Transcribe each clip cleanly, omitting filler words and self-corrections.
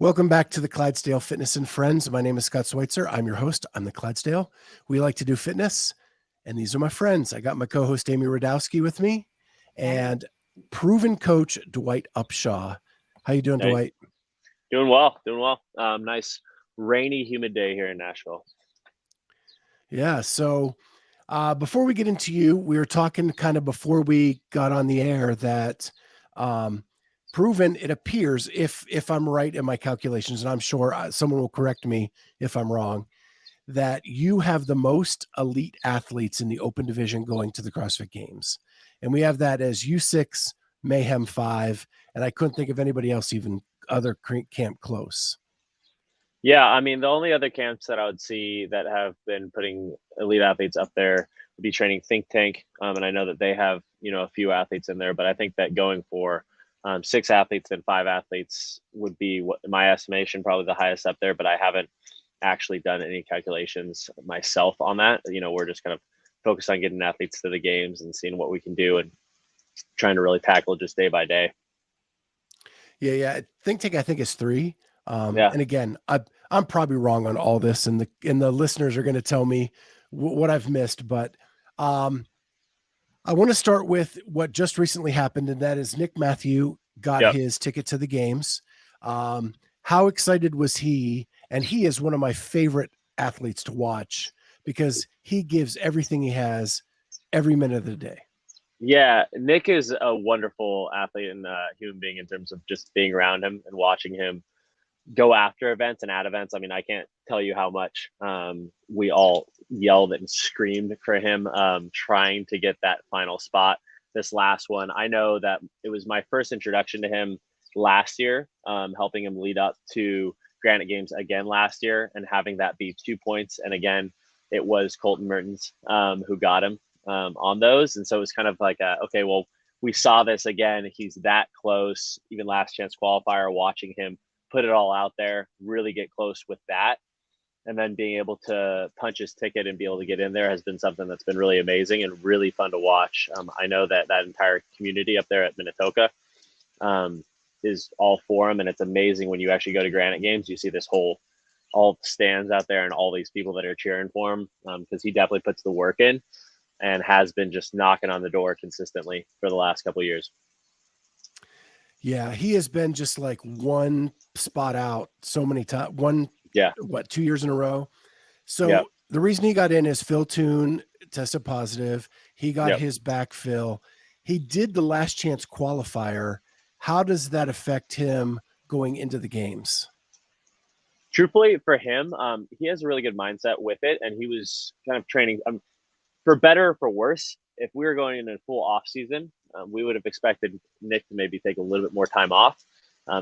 Welcome back to the Clydesdale Fitness and Friends. My name is Scott Schweitzer. I'm your host. I'm the Clydesdale. We like to do fitness, and these are my friends. I got my co-host Amy Radowski with me, and proven coach Dwight Upshaw. How you doing, Hey, Dwight? doing well. Nice rainy, humid day here in Nashville. Yeah. So before we get into you, we were talking kind of before we got on the air that proven, it appears, if I'm right in my calculations, and I'm sure someone will correct me if I'm wrong, that you have the most elite athletes in the open division going to the CrossFit Games. And we have that as U6, Mayhem 5, and I couldn't think of anybody else even other camp close. Yeah, I mean, the only other camps that I would see that have been putting elite athletes up there would be Training Think Tank. And I know that they have, a few athletes in there, but I think that going for 6 athletes and 5 athletes would be, what in my estimation, probably the highest up there, but I haven't actually done any calculations myself on that. We're just kind of focused on getting athletes to the games and seeing what we can do and trying to really tackle just day by day. Yeah. Think Tank, I think, is 3. Yeah. And again, I'm probably wrong on all this, and the listeners are going to tell me what I've missed, but I want to start with what just recently happened, and that is Nick Matthew got his ticket to the games. How excited was he? And he is one of my favorite athletes to watch because he gives everything he has every minute of the day. Yeah, Nick is a wonderful athlete and human being in terms of just being around him and watching him go after events and at events. I mean, I can't tell you how much we all yelled and screamed for him trying to get that final spot. This last one, I know that it was my first introduction to him last year, helping him lead up to Granite Games again last year and having that be 2 points. And again, it was Colton Mertens who got him on those. And so it was kind of like, okay, well, we saw this again. He's that close, even last chance qualifier, watching him put it all out there, really get close with that. And then being able to punch his ticket and be able to get in there has been something that's been really amazing and really fun to watch. I know that entire community up there at Minnetonka is all for him. And it's amazing when you actually go to Granite Games, you see this all the stands out there and all these people that are cheering for him because he definitely puts the work in and has been just knocking on the door consistently for the last couple of years. Yeah, he has been just like one spot out so many times. 2 years in a row. So the reason he got in is Phil Toon tested positive. He got his backfill. He did the last chance qualifier. How does that affect him going into the games? Truthfully, for him, he has a really good mindset with it, and he was kind of training for better or for worse. If we were going in a full off season, we would have expected Nick to maybe take a little bit more time off.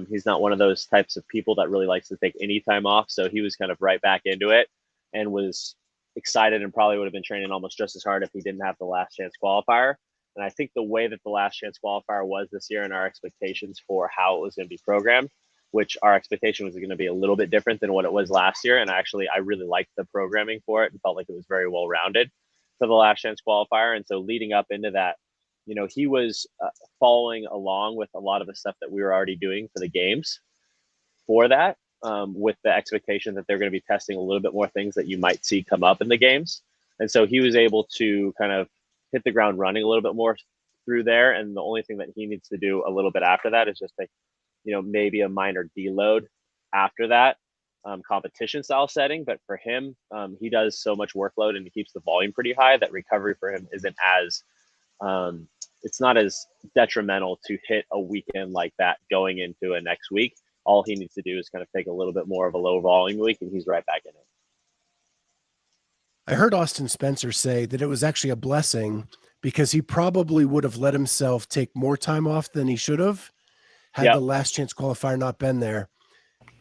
He's not one of those types of people that really likes to take any time off. So he was kind of right back into it and was excited and probably would have been training almost just as hard if he didn't have the last chance qualifier. And I think the way that the last chance qualifier was this year and our expectations for how it was going to be programmed, which our expectation was going to be a little bit different than what it was last year. And actually, I really liked the programming for it and felt like it was very well rounded for the last chance qualifier. And so leading up into that, he was following along with a lot of the stuff that we were already doing for the games for that, with the expectation that they're going to be testing a little bit more things that you might see come up in the games. And so he was able to kind of hit the ground running a little bit more through there. And the only thing that he needs to do a little bit after that is just take, maybe a minor deload after that competition style setting. But for him, he does so much workload and he keeps the volume pretty high that recovery for him isn't as it's not as detrimental to hit a weekend like that going into a next week. All he needs to do is kind of take a little bit more of a low volume week and he's right back in it. I heard Austin Spencer say that it was actually a blessing because he probably would have let himself take more time off than he should have had the last chance qualifier not been there.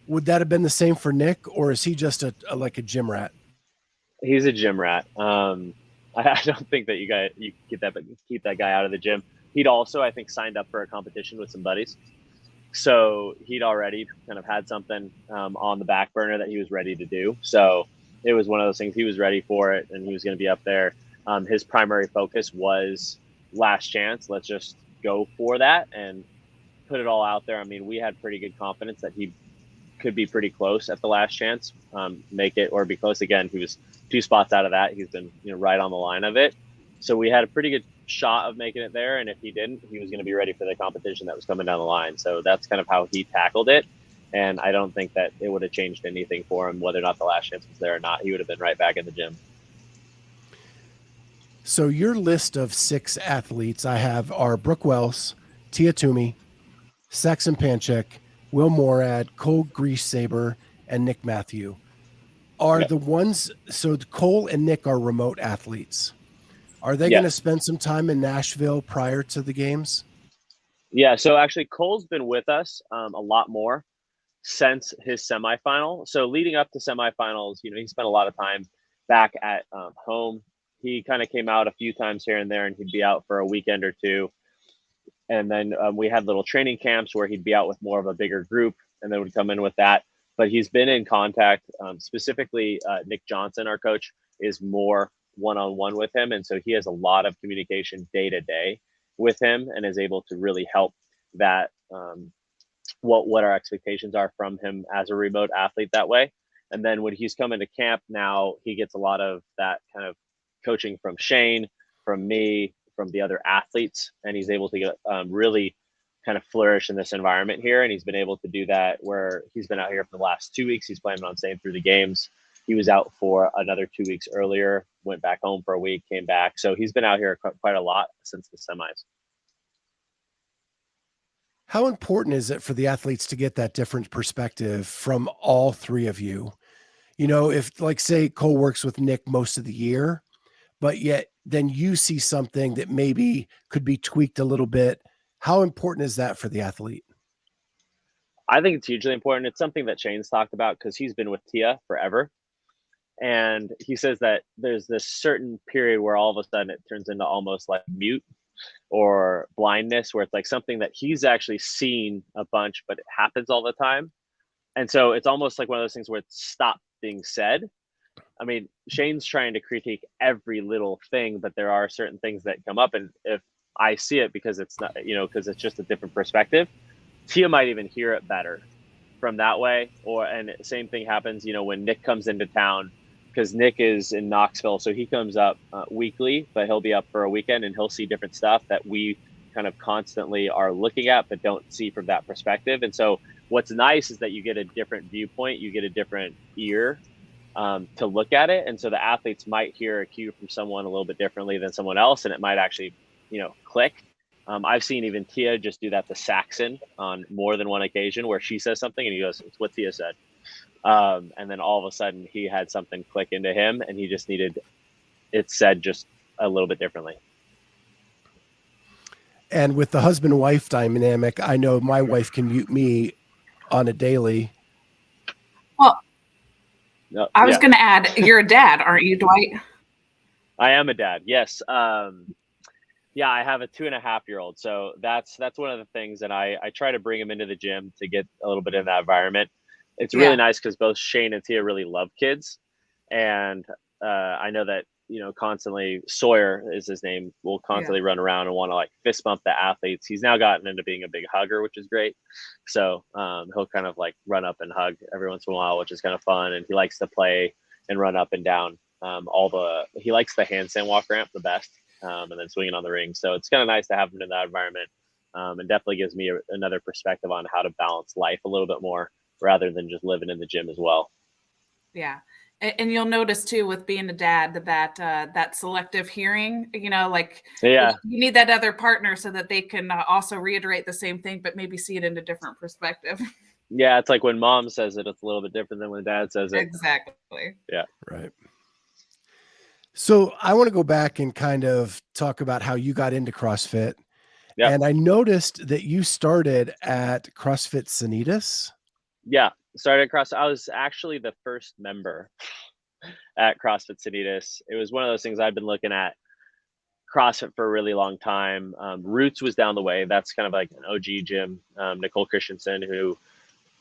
Would that have been the same for Nick, or is he just like a gym rat? He's a gym rat. I don't think that you keep that guy out of the gym. He'd also, I think, signed up for a competition with some buddies. So he'd already kind of had something on the back burner that he was ready to do. So it was one of those things. He was ready for it and he was going to be up there. His primary focus was last chance. Let's just go for that and put it all out there. I mean, we had pretty good confidence that he could be pretty close at the last chance, make it or be close. Again, he was 2 spots out of that. He's been, right on the line of it. So we had a pretty good shot of making it there. And if he didn't, he was going to be ready for the competition that was coming down the line. So that's kind of how he tackled it. And I don't think that it would have changed anything for him, whether or not the last chance was there or not. He would have been right back in the gym. So your list of 6 athletes I have are Brooke Wells, Tia Toomey, Saxon Panchik, Will Morad, Cole Greasesaber, and Nick Matthew. Are the ones, so Cole and Nick are remote athletes. Are they going to spend some time in Nashville prior to the games? Yeah, so actually Cole's been with us a lot more since his semifinal. So leading up to semifinals, he spent a lot of time back at home. He kind of came out a few times here and there, and he'd be out for a weekend or two. And then we had little training camps where he'd be out with more of a bigger group, and then would come in with that. But he's been in contact, specifically Nick Johnson, our coach, is more one-on-one with him. And so he has a lot of communication day to day with him and is able to really help that what our expectations are from him as a remote athlete that way. And then when he's coming to camp now, he gets a lot of that kind of coaching from Shane, from me, from the other athletes, and he's able to get really kind of flourish in this environment here. And he's been able to do that where he's been out here for the last 2 weeks. He's planning on staying through the games. He was out for another 2 weeks earlier, went back home for a week, came back. So he's been out here quite a lot since the semis. How important is it for the athletes to get that different perspective from all 3 of you? If, like, say Cole works with Nick most of the year, but yet then you see something that maybe could be tweaked a little bit. How important is that for the athlete? I think it's hugely important. It's something that Shane's talked about because he's been with Tia forever. And he says that there's this certain period where all of a sudden it turns into almost like mute or blindness, where it's like something that he's actually seen a bunch, but it happens all the time. And so it's almost like one of those things where it's stopped being said. I mean, Shane's trying to critique every little thing, but there are certain things that come up. And if I see it because it's not, because it's just a different perspective, Tia might even hear it better from that way. And same thing happens, when Nick comes into town, because Nick is in Knoxville. So he comes up weekly, but he'll be up for a weekend and he'll see different stuff that we kind of constantly are looking at, but don't see from that perspective. And so what's nice is that you get a different viewpoint, you get a different ear to look at it. And so the athletes might hear a cue from someone a little bit differently than someone else, and it might actually, click. I've seen even Tia just do that to Saxon on more than one occasion where she says something and he goes, "It's what Tia said." And then all of a sudden he had something click into him and he just needed it said just a little bit differently. And with the husband-wife dynamic, I know my wife can mute me on a daily. Well, I was going to add, you're a dad, aren't you, Dwight? I am a dad. Yes. Yeah, I have a 2.5-year-old. So that's one of the things that I try to bring him into the gym to get a little bit in that environment. It's really nice because both Shane and Tia really love kids. And I know that, constantly Sawyer is his name, will constantly run around and want to like fist bump the athletes. He's now gotten into being a big hugger, which is great. So he'll kind of like run up and hug every once in a while, which is kind of fun. And he likes to play and run up and down he likes the handstand walk ramp the best, and then swinging on the ring. So it's kind of nice to have him in that environment. And definitely gives me another perspective on how to balance life a little bit more rather than just living in the gym as well. Yeah. And you'll notice too, with being a dad, that that selective hearing, you need that other partner so that they can also reiterate the same thing, but maybe see it in a different perspective. Yeah. It's like when mom says it, it's a little bit different than when dad says it. Exactly. Yeah. Right. So I want to go back and kind of talk about how you got into CrossFit. Yep. And I noticed that you started at CrossFit Cenitas. Yeah. Started CrossFit. I was actually the first member at CrossFit Cenitas. It was one of those things I've been looking at CrossFit for a really long time. Roots was down the way. That's kind of like an OG gym. Nicole Christensen, who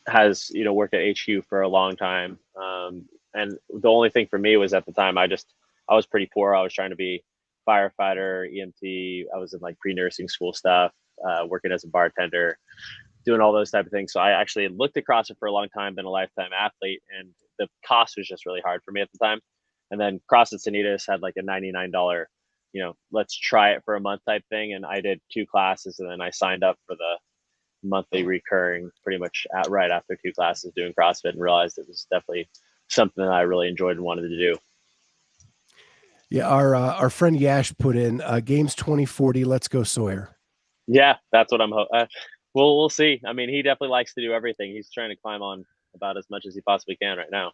has, worked at HQ for a long time. And the only thing for me was at the time, I was pretty poor. I was trying to be firefighter, EMT. I was in like pre-nursing school stuff, working as a bartender, doing all those type of things. So I actually looked at CrossFit for a long time, been a lifetime athlete, and the cost was just really hard for me at the time. And then CrossFit Cenitas had like a $99, let's try it for a month type thing. And I did 2 classes, and then I signed up for the monthly recurring pretty much right after 2 classes doing CrossFit, and realized it was definitely something that I really enjoyed and wanted to do. Yeah, our friend Yash put in Games 2040. Let's go Sawyer. Yeah, that's what I'm hoping. We'll see. I mean, he definitely likes to do everything. He's trying to climb on about as much as he possibly can right now.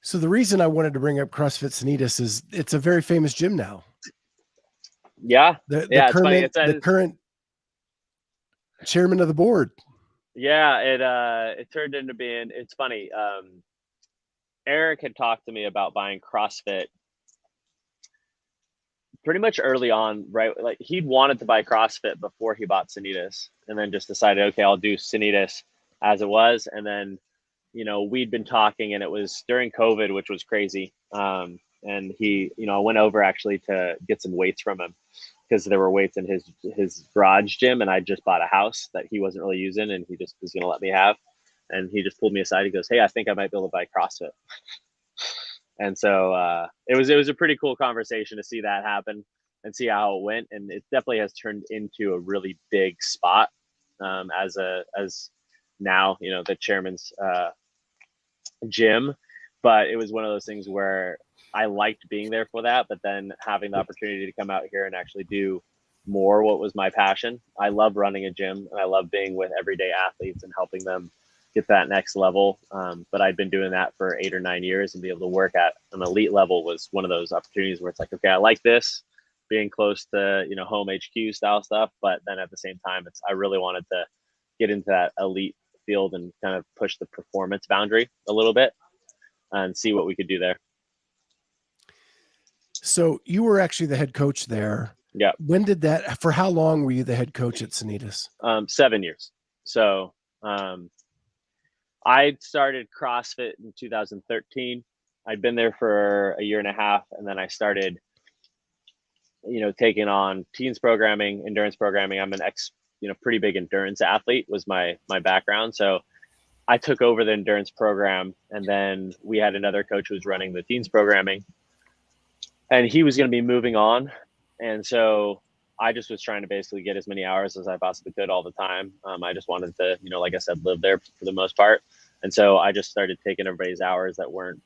So the reason I wanted to bring up CrossFit Cenitas is it's a very famous gym now. Yeah, The it's funny. the current chairman of the board. Yeah, it turned into being. It's funny. Eric had talked to me about buying CrossFit pretty much early on, right? Like he'd wanted to buy CrossFit before he bought Cenitas, and then just decided, okay, I'll do Cenitas as it was. And then, we'd been talking, and it was during COVID, which was crazy. And he, I went over actually to get some weights from him because there were weights in his garage gym, and I just bought a house that he wasn't really using, and he just was going to let me have. And he just pulled me aside. He goes, "Hey, I think I might be able to buy CrossFit." And so it was a pretty cool conversation to see that happen and see how it went. And it definitely has turned into a really big spot as now, the chairman's gym. But it was one of those things where I liked being there for that, but then having the opportunity to come out here and actually do more what was my passion. I love running a gym, and I love being with everyday athletes and helping them get that next level. But I'd been doing that for 8 or 9 years, and be able to work at an elite level was one of those opportunities where it's like, okay, I like this, being close to, home HQ style stuff. But then at the same time, I really wanted to get into that elite field and kind of push the performance boundary a little bit and see what we could do there. So you were actually the head coach there. Yeah. When did that, for how long were you the head coach at Cenitas? 7 years. So I started CrossFit in 2013. I'd been there for a year and a half, and then I started, taking on teens programming, endurance programming. I'm an pretty big endurance athlete was my background. So I took over the endurance program, and then we had another coach who was running the teens programming, and he was going to be moving on. And so I just was trying to basically get as many hours as I possibly could all the time. I just wanted to, like I said, live there for the most part. And so I just started taking everybody's hours that weren't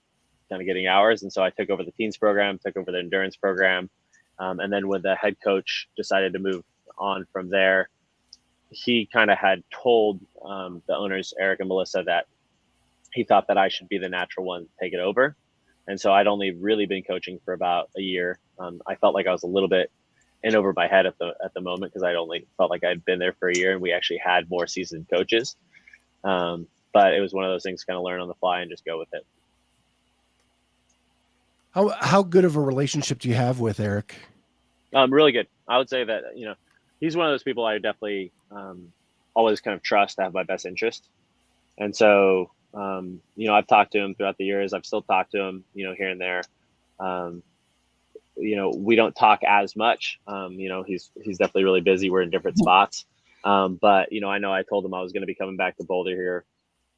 kind of getting hours. And so I took over the teens program, took over the endurance program. And then when the head coach decided to move on from there, he kind of had told the owners, Eric and Melissa, that he thought that I should be the natural one to take it over. And so I'd only really been coaching for about a year. I felt like I was a little bit in over my head at the moment, because I'd only felt like I'd been there for a year, and we actually had more seasoned coaches. But it was one of those things, kind of learn on the fly and just go with it. How good of a relationship do you have with Eric? Really good. I would say that, he's one of those people I definitely always kind of trust to have my best interest. And so, I've talked to him throughout the years. I've still talked to him, here and there. We don't talk as much. He's definitely really busy. We're in different spots. But, I know I told him I was going to be coming back to Boulder here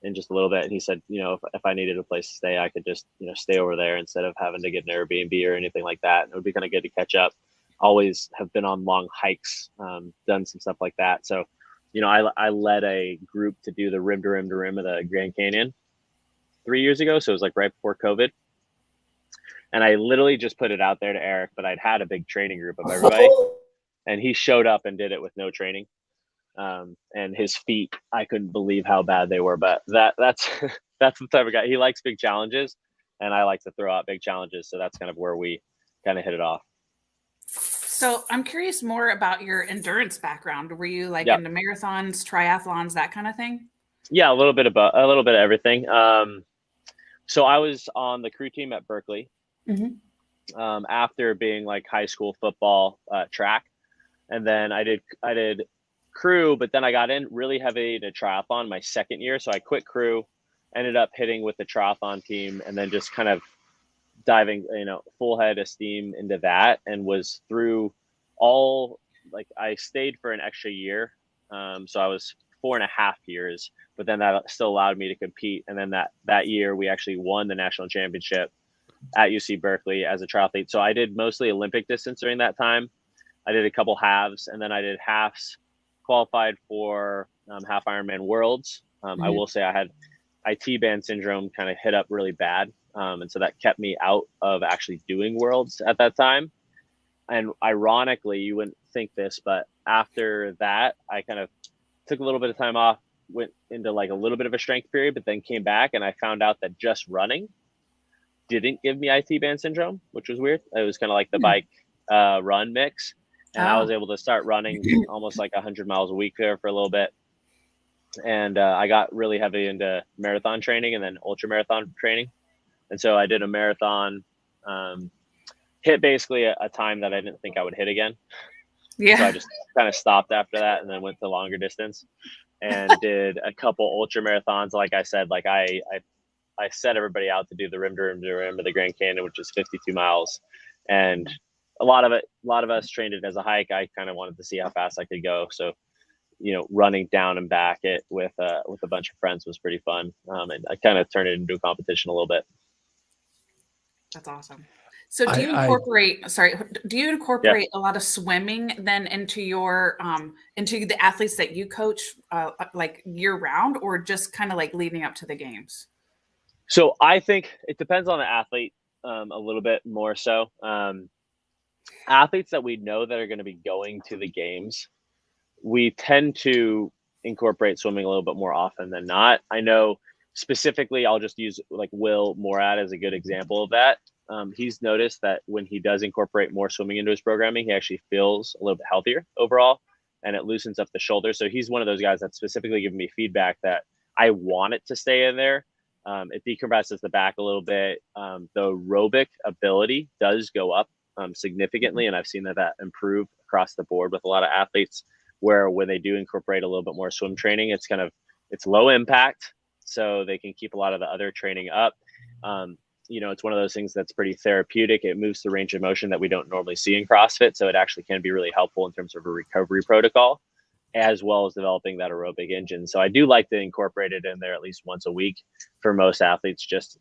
in just a little bit. And he said, if I needed a place to stay, I could just, stay over there instead of having to get an Airbnb or anything like that. And it would be kind of good to catch up. Always have been on long hikes, done some stuff like that. So, I led a group to do the rim to rim to rim of the Grand Canyon 3 years ago. So it was like right before COVID. And I literally just put it out there to Eric, but I'd had a big training group of everybody, and he showed up and did it with no training. And his feet, I couldn't believe how bad they were, but that's the type of guy. He likes big challenges, and I like to throw out big challenges. So that's kind of where we kind of hit it off. So I'm curious more about your endurance background. Were you into marathons, triathlons, that kind of thing? Yeah, a little bit of everything. So I was on the crew team at Berkeley. Mm-hmm. After being like high school football, track, and then I did crew, but then I got in really heavy to triathlon my second year. So I quit crew, ended up hitting with the triathlon team, and then just kind of diving, full head of steam into that, and was through I stayed for an extra year So I was 4.5 years, but then that still allowed me to compete. And then that year we actually won the national championship at UC Berkeley as a triathlete. So I did mostly Olympic distance during that time. I did a couple halves, and then I did halves, qualified for half Ironman Worlds. I will say I had IT band syndrome kind of hit up really bad. And so that kept me out of actually doing Worlds at that time. And ironically, you wouldn't think this, but after that, I kind of took a little bit of time off, went into like a little bit of a strength period, but then came back and I found out that just running didn't give me IT band syndrome, which was weird. It was kind of like the bike run mix. And I was able to start running almost like 100 miles a week there for a little bit. And I got really heavy into marathon training and then ultra marathon training. And so I did a marathon, hit basically a time that I didn't think I would hit again. Yeah. So I just kind of stopped after that and then went to longer distance and did a couple ultra marathons. Like I said, like I set everybody out to do the rim to rim to rim of the Grand Canyon, which is 52 miles. And a lot of us trained it as a hike. I kind of wanted to see how fast I could go. So, running down and back it with a bunch of friends was pretty fun. And I kind of turned it into a competition a little bit. That's awesome. So do you incorporate a lot of swimming then into your into the athletes that you coach like year round, or just kind of like leading up to the games? So I think it depends on the athlete a little bit more so. Athletes that we know that are going to be going to the games, we tend to incorporate swimming a little bit more often than not. I know specifically, I'll just use like Will Morad as a good example of that. He's noticed that when he does incorporate more swimming into his programming, he actually feels a little bit healthier overall, and it loosens up the shoulder. So he's one of those guys that's specifically giving me feedback that I want it to stay in there. It decompresses the back a little bit. The aerobic ability does go up significantly, and I've seen that improve across the board with a lot of athletes, where when they do incorporate a little bit more swim training, it's low impact, so they can keep a lot of the other training up. It's one of those things that's pretty therapeutic. It moves the range of motion that we don't normally see in CrossFit, so it actually can be really helpful in terms of a recovery protocol, as well as developing that aerobic engine. So I do like to incorporate it in there at least once a week for most athletes, just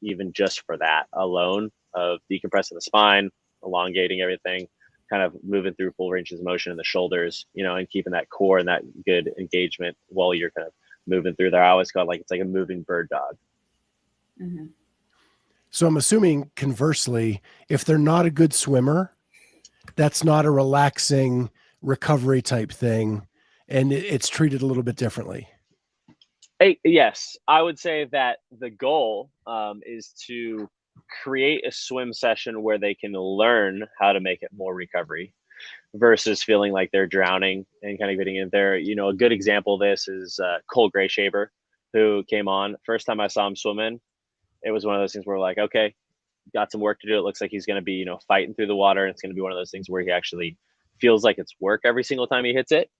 for that alone, of decompressing the spine, elongating everything, kind of moving through full ranges of motion in the shoulders, and keeping that core and that good engagement while you're kind of moving through there. I always call it like it's like a moving bird dog. Mm-hmm. So I'm assuming conversely, if they're not a good swimmer, that's not a relaxing recovery type thing, and it's treated a little bit differently. Yes, I would say that the goal is to create a swim session where they can learn how to make it more recovery versus feeling like they're drowning and kind of getting in there. A good example of this is Cole Grayshaber, who came on. First time I saw him swimming, it was one of those things where we're like, okay, got some work to do. It looks like he's going to be, fighting through the water. And it's going to be one of those things where he actually feels like it's work every single time he hits it.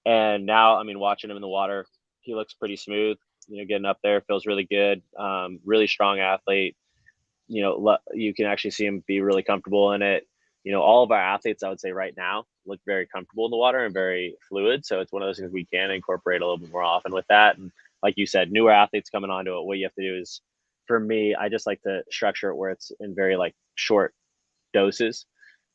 And now, watching him in the water, he looks pretty smooth, getting up there, feels really good. Really strong athlete. You can actually see him be really comfortable in it. All of our athletes, I would say right now, look very comfortable in the water and very fluid. So it's one of those things we can incorporate a little bit more often with that. And like you said, newer athletes coming onto it, what you have to do is, for me, I just like to structure it where it's in very like short doses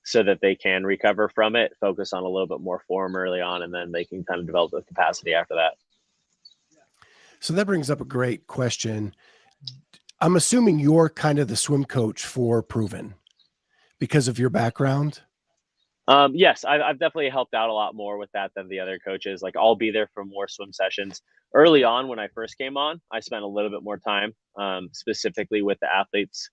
so that they can recover from it, focus on a little bit more form early on, and then they can kind of develop the capacity after that. So that brings up a great question. I'm assuming you're kind of the swim coach for Proven because of your background. Yes, I've definitely helped out a lot more with that than the other coaches. Like, I'll be there for more swim sessions. Early on, when I first came on, I spent a little bit more time specifically with the athletes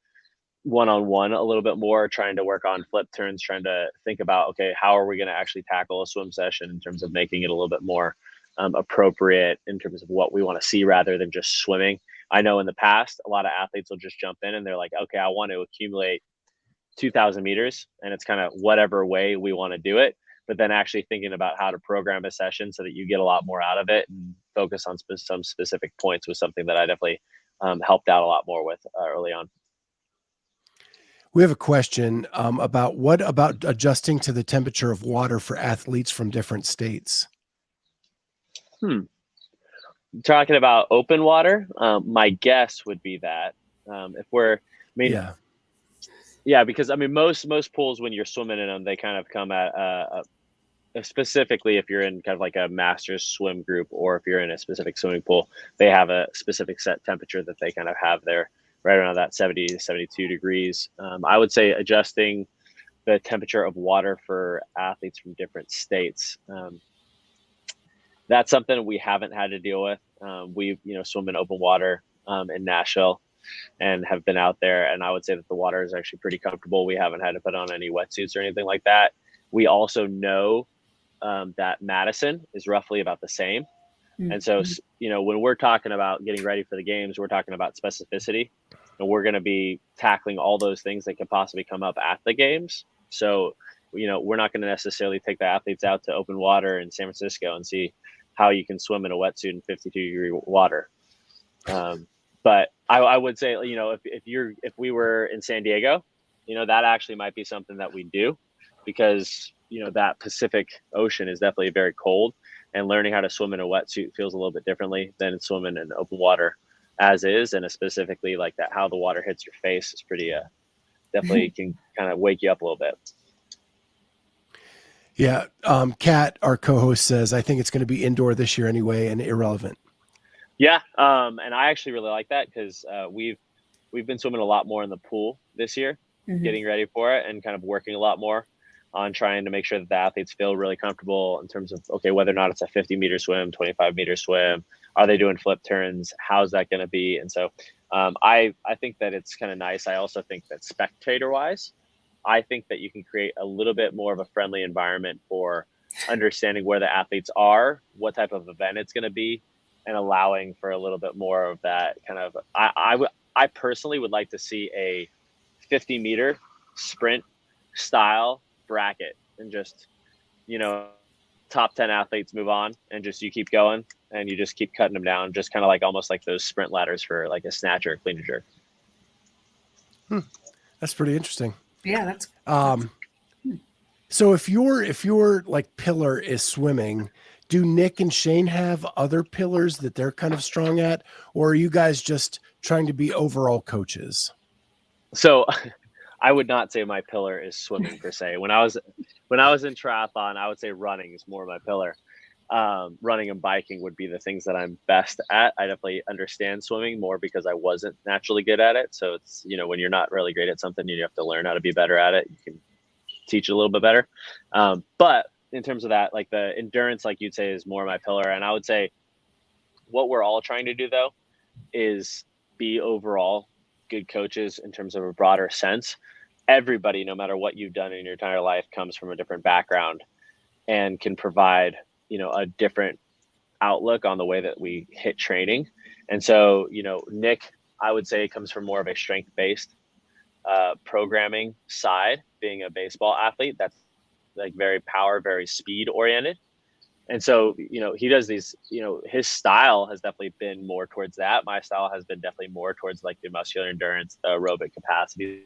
one-on-one a little bit more, trying to work on flip turns, trying to think about, okay, how are we going to actually tackle a swim session in terms of making it a little bit more appropriate in terms of what we want to see rather than just swimming. I know in the past, a lot of athletes will just jump in and they're like, okay, I want to accumulate 2,000 meters, and it's kind of whatever way we want to do it. But then actually thinking about how to program a session so that you get a lot more out of it and focus on some specific points was something that I definitely helped out a lot more with early on. We have a question about what about adjusting to the temperature of water for athletes from different states? Talking about open water, my guess would be that if we're, I mean, yeah, because I mean, most pools when you're swimming in them, they kind of come at specifically if you're in kind of like a master's swim group, or if you're in a specific swimming pool, they have a specific set temperature that they kind of have there, right around that 70 to 72 degrees. I would say adjusting the temperature of water for athletes from different states. That's something we haven't had to deal with. We've, swum in open water in Nashville and have been out there. And I would say that the water is actually pretty comfortable. We haven't had to put on any wetsuits or anything like that. We also know that Madison is roughly about the same. Mm-hmm. And so, when we're talking about getting ready for the games, we're talking about specificity, and we're going to be tackling all those things that could possibly come up at the games. So, we're not going to necessarily take the athletes out to open water in San Francisco and see how you can swim in a wetsuit in 52-degree water. But I would say, if we were in San Diego, that actually might be something that we do, because, that Pacific Ocean is definitely very cold, and learning how to swim in a wetsuit feels a little bit differently than swimming in open water as is. And specifically like that, how the water hits your face is pretty, definitely can kind of wake you up a little bit. Yeah. Kat, our co-host, says, I think it's going to be indoor this year anyway and irrelevant. Yeah. And I actually really like that, because we've been swimming a lot more in the pool this year, getting ready for it, and kind of working a lot more on trying to make sure that the athletes feel really comfortable in terms of, okay, whether or not it's a 50-meter swim, 25-meter swim, are they doing flip turns? How's that going to be? And so I think that it's kind of nice. I also think that spectator-wise, I think that you can create a little bit more of a friendly environment for understanding where the athletes are, what type of event it's going to be, and allowing for a little bit more of that kind of, I personally would like to see a 50-meter sprint style bracket, and just, top 10 athletes move on, and just, you keep going and you just keep cutting them down, just kind of like almost like those sprint ladders for like a snatch or a clean and jerk. That's pretty interesting. Yeah, that's so if your like pillar is swimming, do Nick and Shane have other pillars that they're kind of strong at, or are you guys just trying to be overall coaches? So I would not say my pillar is swimming per se. When I was in triathlon, I would say running is more my pillar. Running and biking would be the things that I'm best at. I definitely understand swimming more because I wasn't naturally good at it. So it's, when you're not really great at something, you have to learn how to be better at it. You can teach it a little bit better. But in terms of that, like the endurance, like you'd say, is more my pillar. And I would say what we're all trying to do, though, is be overall good coaches in terms of a broader sense. Everybody, no matter what you've done in your entire life, comes from a different background and can provide, a different outlook on the way that we hit training. And so, Nick, I would say, comes from more of a strength-based programming side, being a baseball athlete. That's like very power, very speed oriented. And so, he does these, his style has definitely been more towards that. My style has been definitely more towards like the muscular endurance, the aerobic capacity.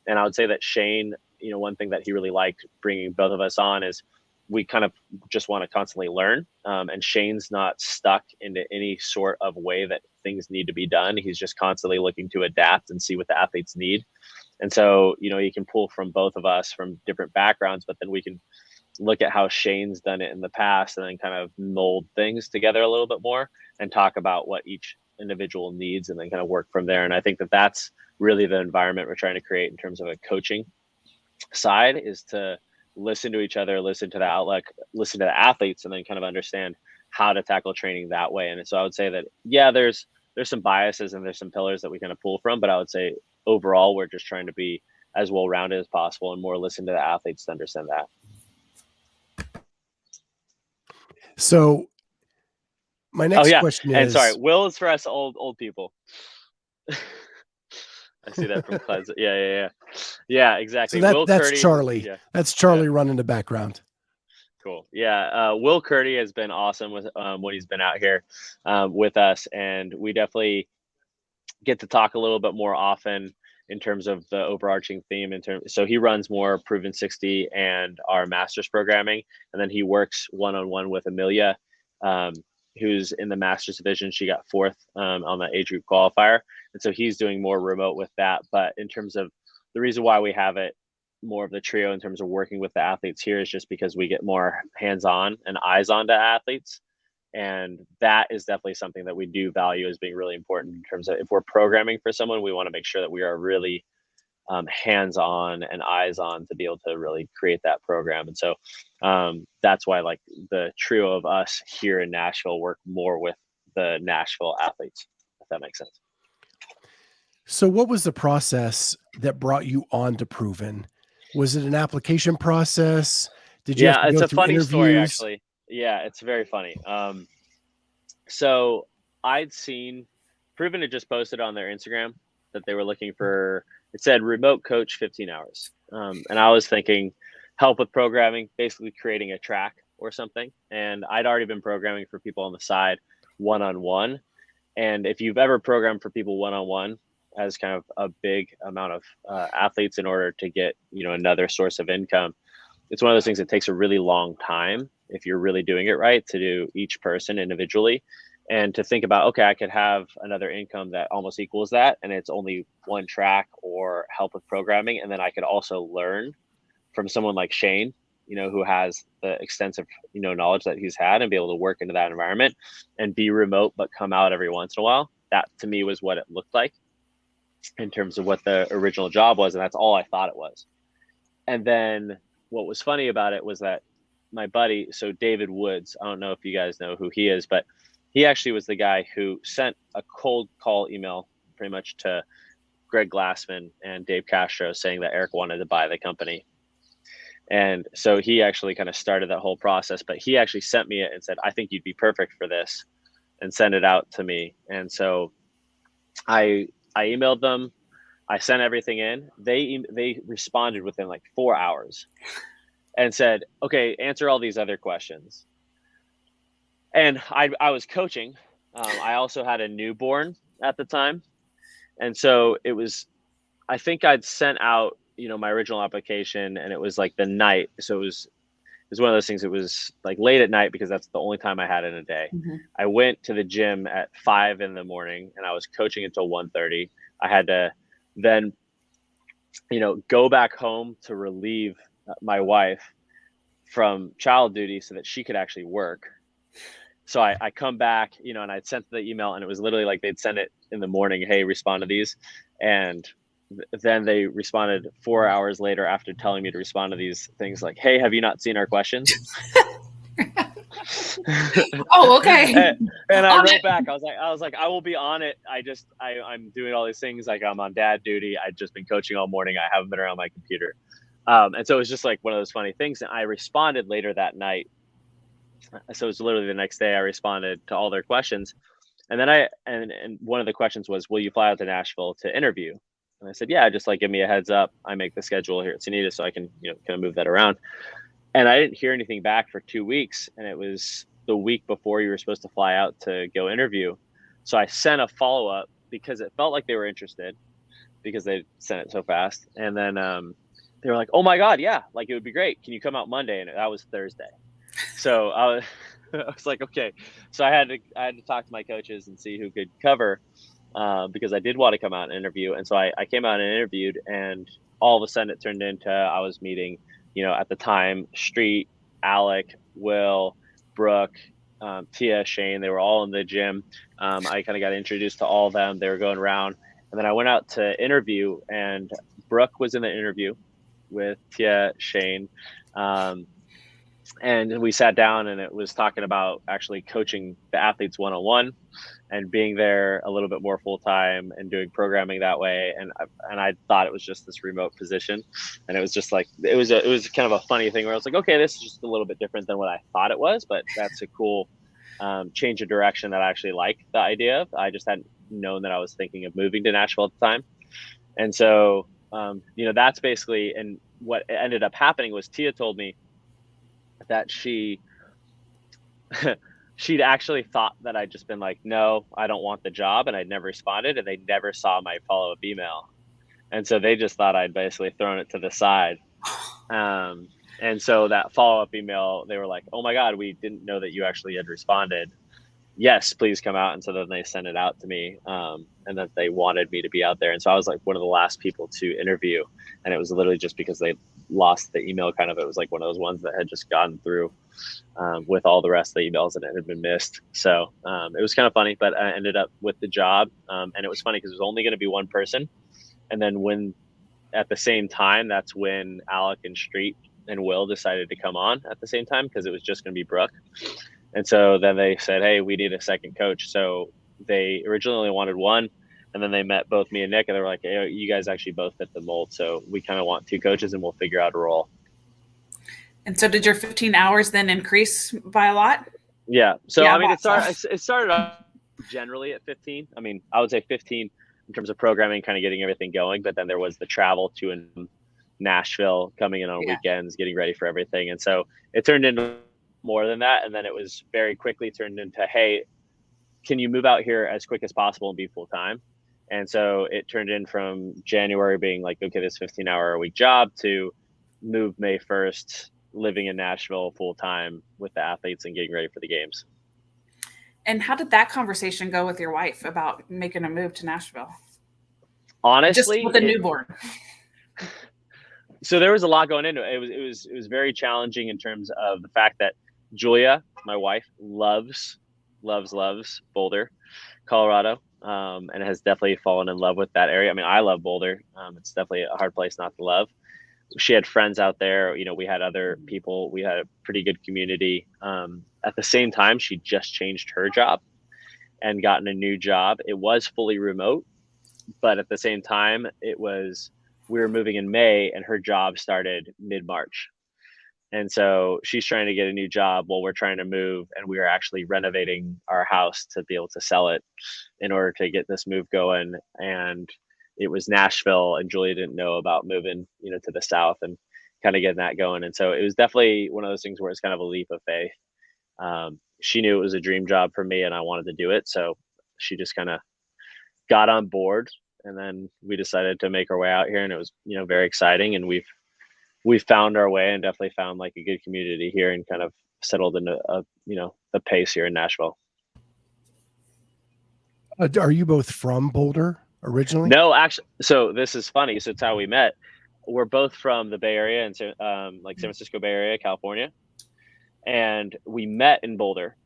And I would say that Shane, one thing that he really liked bringing both of us on is we kind of just want to constantly learn. And Shane's not stuck into any sort of way that things need to be done. He's just constantly looking to adapt and see what the athletes need. And so, you can pull from both of us from different backgrounds, but then we can look at how Shane's done it in the past and then kind of mold things together a little bit more and talk about what each individual needs and then kind of work from there. And I think that that's really the environment we're trying to create in terms of a coaching side, is to listen to each other, listen to the outlook, listen to the athletes, and then kind of understand how to tackle training that way. And so I would say that, yeah, there's some biases and there's some pillars that we kind of pull from, but I would say overall, we're just trying to be as well-rounded as possible and more listen to the athletes to understand that. So my next question is, and sorry, Will is for us old people. I see that from Clez. Yeah, exactly. So that's Charlie. Yeah. That's Charlie running the background. Cool. Yeah. Will Curdy has been awesome with when he's been out here with us, and we definitely get to talk a little bit more often in terms of the overarching theme. So he runs more Proven 60 and our master's programming, and then he works one-on-one with Amelia who's in the Masters division. She got fourth on the age group qualifier. And so he's doing more remote with that. But in terms of the reason why we have it more of the trio in terms of working with the athletes here is just because we get more hands-on and eyes on to athletes. And that is definitely something that we do value as being really important in terms of if we're programming for someone, we want to make sure that we are really hands-on and eyes on to be able to really create that program. And so that's why like the trio of us here in Nashville work more with the Nashville athletes, if that makes sense. So what was the process that brought you on to Proven? Was it an application process? Did you have to go it's a through funny interviews? story, actually. Yeah, it's very funny. So I'd seen Proven had just posted on their Instagram that they were looking for, it said remote coach 15 hours. And I was thinking help with programming, basically creating a track or something. And I'd already been programming for people on the side one-on-one. And if you've ever programmed for people one-on-one as kind of a big amount of athletes in order to get, another source of income, it's one of those things that takes a really long time if you're really doing it right to do each person individually. And to think about, okay, I could have another income that almost equals that, and it's only one track or help with programming. And then I could also learn from someone like Shane, who has the extensive, knowledge that he's had and be able to work into that environment and be remote, but come out every once in a while. That to me was what it looked like in terms of what the original job was. And that's all I thought it was. And then what was funny about it was that my buddy, so David Woods, I don't know if you guys know who he is, but he actually was the guy who sent a cold call email pretty much to Greg Glassman and Dave Castro saying that Eric wanted to buy the company. And so he actually kind of started that whole process, but he actually sent me it and said, I think you'd be perfect for this, and sent it out to me. And so I emailed them. I sent everything in. They responded within like 4 hours and said, okay, answer all these other questions. And I was coaching. I also had a newborn at the time. And so I think I'd sent out, my original application, and it was like the night. So it was one of those things. It was like late at night because that's the only time I had in a day. Mm-hmm. I went to the gym at 5 a.m. and I was coaching until 1:30. I had to then, go back home to relieve my wife from child duty so that she could actually work. So I come back, and I'd sent the email, and it was literally like they'd send it in the morning. Hey, respond to these. And then they responded 4 hours later after telling me to respond to these things like, hey, have you not seen our questions? Oh, okay. And I wrote back. I was like, I will be on it. I'm doing all these things. Like I'm on dad duty. I've just been coaching all morning. I haven't been around my computer. And so it was just like one of those funny things. And I responded later that night. So it was literally the next day I responded to all their questions. And then and one of the questions was, will you fly out to Nashville to interview? And I said, yeah, just like give me a heads up. I make the schedule here at Cenitas so I can, kind of move that around. And I didn't hear anything back for 2 weeks. And it was the week before you were supposed to fly out to go interview. So I sent a follow-up because it felt like they were interested because they sent it so fast. And then they were like, oh my God, yeah, like it would be great. Can you come out Monday? And that was Thursday. So I was like, okay. So I had to talk to my coaches and see who could cover because I did want to come out and interview. And so I came out and interviewed, and all of a sudden it turned into I was meeting, at the time, Street, Alec, Will, Brooke, Tia, Shane. They were all in the gym. I kind of got introduced to all of them. They were going around. And then I went out to interview, and Brooke was in the interview with Tia, Shane. And we sat down, and it was talking about actually coaching the athletes one-on-one and being there a little bit more full-time and doing programming that way. And I thought it was just this remote position. And it was just like, it was kind of a funny thing where I was like, okay, this is just a little bit different than what I thought it was, but that's a cool change of direction that I actually like the idea of. I just hadn't known that I was thinking of moving to Nashville at the time. And so, that's basically, and what ended up happening was Tia told me that she'd actually thought that I'd just been like, no, I don't want the job. And I'd never responded, and they never saw my follow-up email. And so they just thought I'd basically thrown it to the side. And so that follow-up email, they were like, oh my God, we didn't know that you actually had responded. Yes, please come out. And so then they sent it out to me, and that they wanted me to be out there. And so I was like one of the last people to interview. And it was literally just because they lost the email kind of, it was like one of those ones that had just gotten through with all the rest of the emails and it had been missed. So it was kind of funny, but I ended up with the job. And it was funny because it was only going to be one person. And then when at the same time, that's when Alec and Street and Will decided to come on at the same time because it was just going to be Brooke. And so then they said, hey, we need a second coach. So they originally only wanted one. And then they met both me and Nick, and they were like, hey, you guys actually both fit the mold. So we kind of want two coaches and we'll figure out a role. And so did your 15 hours then increase by a lot? Yeah. So, yeah, I mean, it started off generally at 15. I mean, I would say 15 in terms of programming, kind of getting everything going. But then there was the travel to Nashville, coming in on weekends, getting ready for everything. And so it turned into more than that. And then it was very quickly turned into, hey, can you move out here as quick as possible and be full time? And so it turned in from January being like, okay, this 15-hour-a-week job to move May 1st, living in Nashville full time with the athletes and getting ready for the games. And how did that conversation go with your wife about making a move to Nashville? Honestly, just with a newborn. So there was a lot going into it. It was very challenging in terms of the fact that Julia, my wife, loves Boulder, Colorado, and has definitely fallen in love with that area. I mean, I love Boulder. It's definitely a hard place not to love. She had friends out there. You know, we had other people. We had a pretty good community. At the same time, she just changed her job and gotten a new job. It was fully remote, but at the same time, we were moving in May and her job started mid-March. And so she's trying to get a new job while we're trying to move. And we are actually renovating our house to be able to sell it in order to get this move going. And it was Nashville, and Julia didn't know about moving, to the South and kind of getting that going. And so it was definitely one of those things where it's kind of a leap of faith. She knew it was a dream job for me and I wanted to do it. So she just kind of got on board, and then we decided to make our way out here, and it was, very exciting. And we've found our way and definitely found like a good community here and kind of settled into the pace here in Nashville. Are you both from Boulder originally? No, actually. So this is funny. So it's how we met. We're both from the Bay Area and like San Francisco Bay Area, California. And we met in Boulder.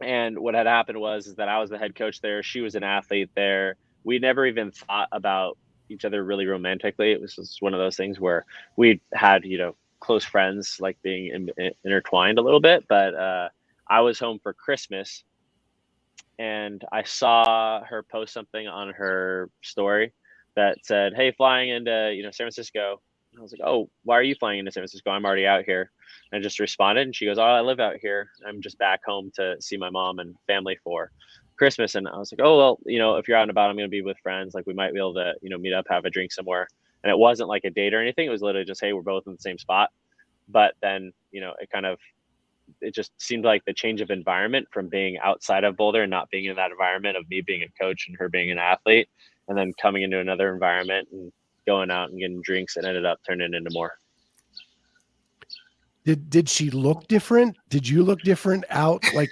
And what had happened was that I was the head coach there. She was an athlete there. We never even thought about each other really romantically. It was just one of those things where we had, close friends, like being intertwined a little bit. But I was home for Christmas, and I saw her post something on her story that said, hey, flying into, San Francisco. And I was like, oh, why are you flying into San Francisco? I'm already out here. And I just responded, and she goes, oh, I live out here. I'm just back home to see my mom and family for Christmas. And I was like, oh, well, if you're out and about, I'm going to be with friends. Like, we might be able to, meet up, have a drink somewhere. And it wasn't like a date or anything. It was literally just, hey, we're both in the same spot. But then, it just seemed like the change of environment from being outside of Boulder and not being in that environment of me being a coach and her being an athlete, and then coming into another environment and going out and getting drinks, and ended up turning into more. Did she look different? Did you look different out? Like,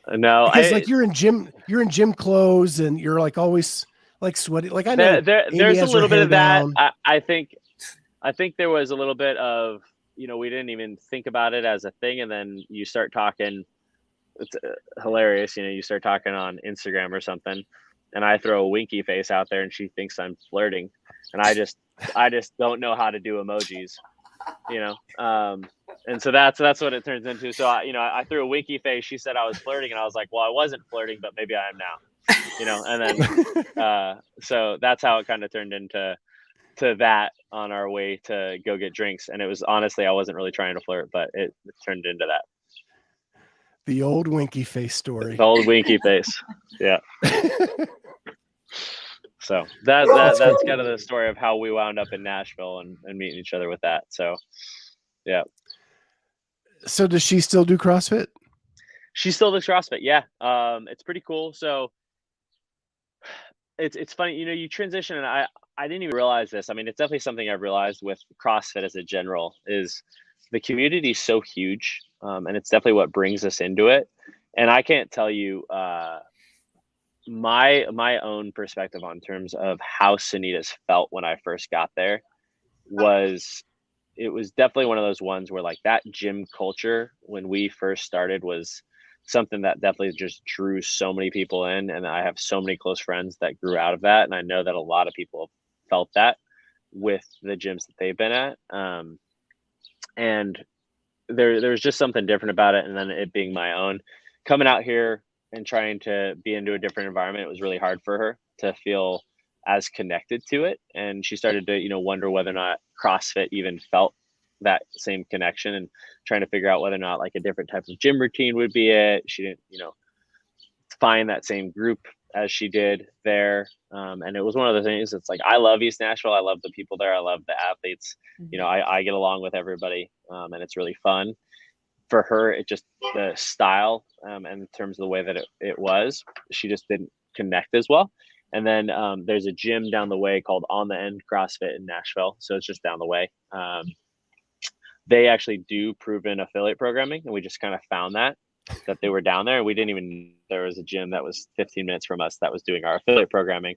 no, because you're in gym clothes and you're like always like sweaty. Like, I know there's a little bit of that. Down. I think there was a little bit of, we didn't even think about it as a thing. And then you start talking, it's hilarious. You start talking on Instagram or something, and I throw a winky face out there and she thinks I'm flirting. And I just don't know how to do emojis, and so that's what it turns into. So I threw a winky face. She said I was flirting, and I was like, well, I wasn't flirting, but maybe I am now, and then, so that's how it kind of turned into that on our way to go get drinks. And it was, honestly, I wasn't really trying to flirt, but it turned into that. The old winky face story. The old winky face. Yeah. So that's kind of the story of how we wound up in Nashville and meeting each other with that. So, yeah. So does she still do CrossFit? She still does CrossFit. Yeah. It's pretty cool. So it's funny, you transition, and I didn't even realize this. I mean, it's definitely something I've realized with CrossFit as a general is the community is so huge, and it's definitely what brings us into it. And I can't tell you my own perspective on terms of how Cenitas felt when I first got there was it was definitely one of those ones where like that gym culture when we first started was something that definitely just drew so many people in, and I have so many close friends that grew out of that, and I know that a lot of people have felt that with the gyms that they've been at. And there's just something different about it, and then it being my own coming out here and trying to be into a different environment, it was really hard for her to feel as connected to it, and she started to wonder whether or not CrossFit even felt that same connection, and trying to figure out whether or not like a different type of gym routine would be it. She didn't find that same group as she did there. And it was one of the things that's like, I love East Nashville. I love the people there. I love the athletes. I get along with everybody, and it's really fun. For her, it just the style, and in terms of the way that it was, she just didn't connect as well. And then there's a gym down the way called On the End CrossFit in Nashville. So it's just down the way. They actually do proven affiliate programming, and we just kind of found that they were down there. We didn't even, there was a gym that was 15 minutes from us that was doing our affiliate programming.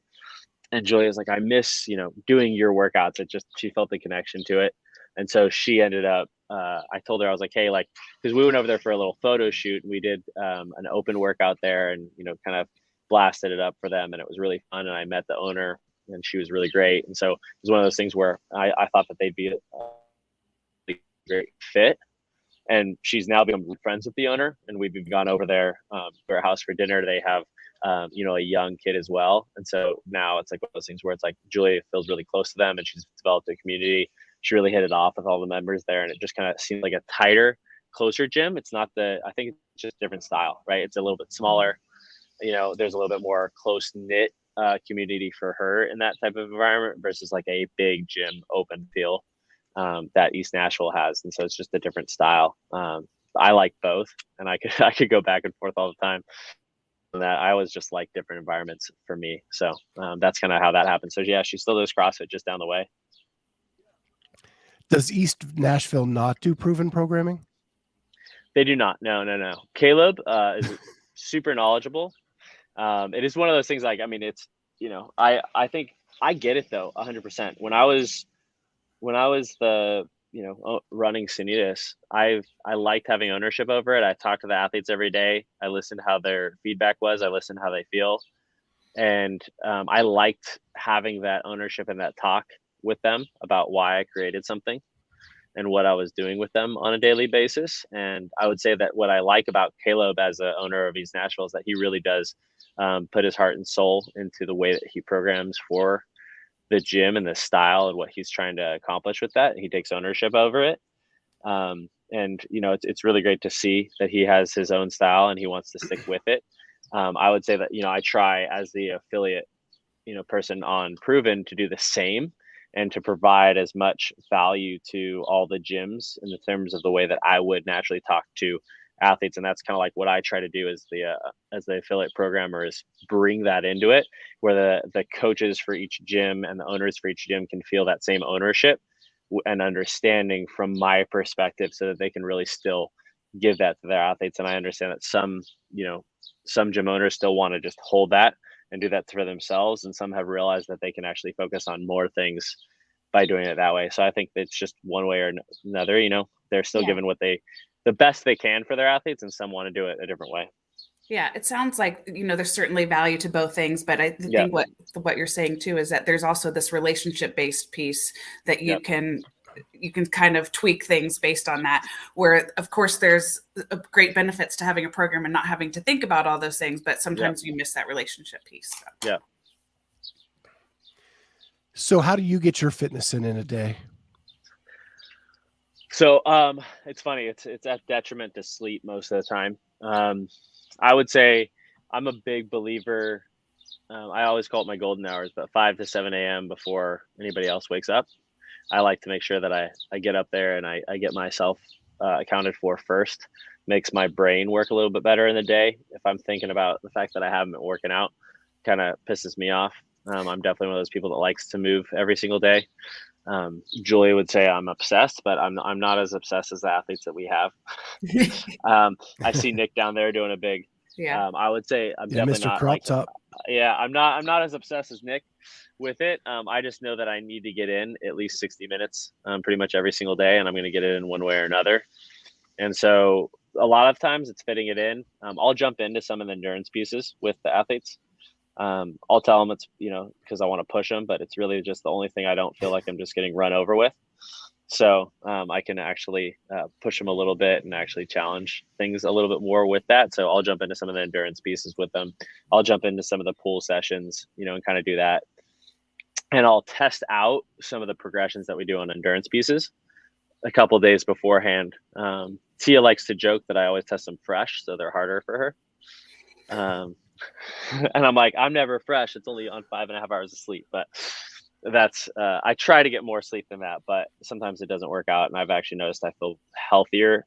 And Julia's like, I miss, doing your workouts. She felt the connection to it. And so she ended up, I told her, I was like, hey, like, because we went over there for a little photo shoot, and we did an open workout there, and, kind of blasted it up for them. And it was really fun. And I met the owner, and she was really great. And so it was one of those things where I thought that they'd be a great fit. And she's now become friends with the owner, and we've gone over there to her house for dinner. They have, a young kid as well. And so now it's like one of those things where it's like Julia feels really close to them, and she's developed a community. She really hit it off with all the members there, and it just kind of seemed like a tighter, closer gym. It's not I think it's just different style, right? It's a little bit smaller. There's a little bit more close knit community for her in that type of environment versus like a big gym open feel that East Nashville has. And so it's just a different style. I like both, and I could go back and forth all the time. And that I always just like different environments for me. So that's kind of how that happened. So yeah, she still does CrossFit just down the way. Does East Nashville not do proven programming? They do not. No. Caleb is super knowledgeable. It is one of those things like, I mean, it's, I think I get it though, 100%. When I was the, running Cenitas, I liked having ownership over it. I talked to the athletes every day. I listened to how their feedback was. I listened to how they feel. And I liked having that ownership and that talk with them about why I created something and what I was doing with them on a daily basis. And I would say that what I like about Caleb as the owner of East Nashville is that he really does put his heart and soul into the way that he programs for the gym and the style and what he's trying to accomplish with that. He takes ownership over it. And, it's really great to see that he has his own style and he wants to stick with it. I would say that, I try as the affiliate, person on Proven to do the same and to provide as much value to all the gyms in the terms of the way that I would naturally talk to athletes. And that's kind of like what I try to do as the affiliate programmer, is bring that into it, where the coaches for each gym and the owners for each gym can feel that same ownership and understanding from my perspective, so that they can really still give that to their athletes. And I understand that some gym owners still want to just hold that and do that for themselves, and some have realized that they can actually focus on more things by doing it that way. So I think it's just one way or another, they're still giving the best they can for their athletes, and some want to do it a different way. Yeah, it sounds like, there's certainly value to both things, but I think what you're saying too is that there's also this relationship-based piece that you can kind of tweak things based on that, where of course there's great benefits to having a program and not having to think about all those things, but sometimes you miss that relationship piece. So. Yeah. So how do you get your fitness in a day? So it's funny. It's at detriment to sleep most of the time. I would say I'm a big believer. I always call it my golden hours, but 5 to 7 a.m. before anybody else wakes up. I like to make sure that I get up there and I get myself accounted for first. Makes my brain work a little bit better in the day. If I'm thinking about the fact that I haven't been working out, kind of pisses me off. I'm definitely one of those people that likes to move every single day. Julie would say I'm obsessed, but I'm not as obsessed as the athletes that we have. I see Nick down there doing a big. Yeah. I would say I'm definitely Mr. not Crop like. Top. Yeah, I'm not as obsessed as Nick with it. I just know that I need to get in at least 60 minutes, pretty much every single day, and I'm going to get it in one way or another. And so a lot of times it's fitting it in. I'll jump into some of the endurance pieces with the athletes. I'll tell them it's, because I want to push them, but it's really just the only thing I don't feel like I'm just getting run over with. So I can actually push them a little bit and actually challenge things a little bit more with that. So I'll jump into some of the endurance pieces with them. I'll jump into some of the pool sessions, and kind of do that. And I'll test out some of the progressions that we do on endurance pieces a couple of days beforehand. Tia likes to joke that I always test them fresh, so they're harder for her. And I'm like, I'm never fresh. It's only on 5.5 hours of sleep, but that's I try to get more sleep than that, but sometimes it doesn't work out. And I've actually noticed I feel healthier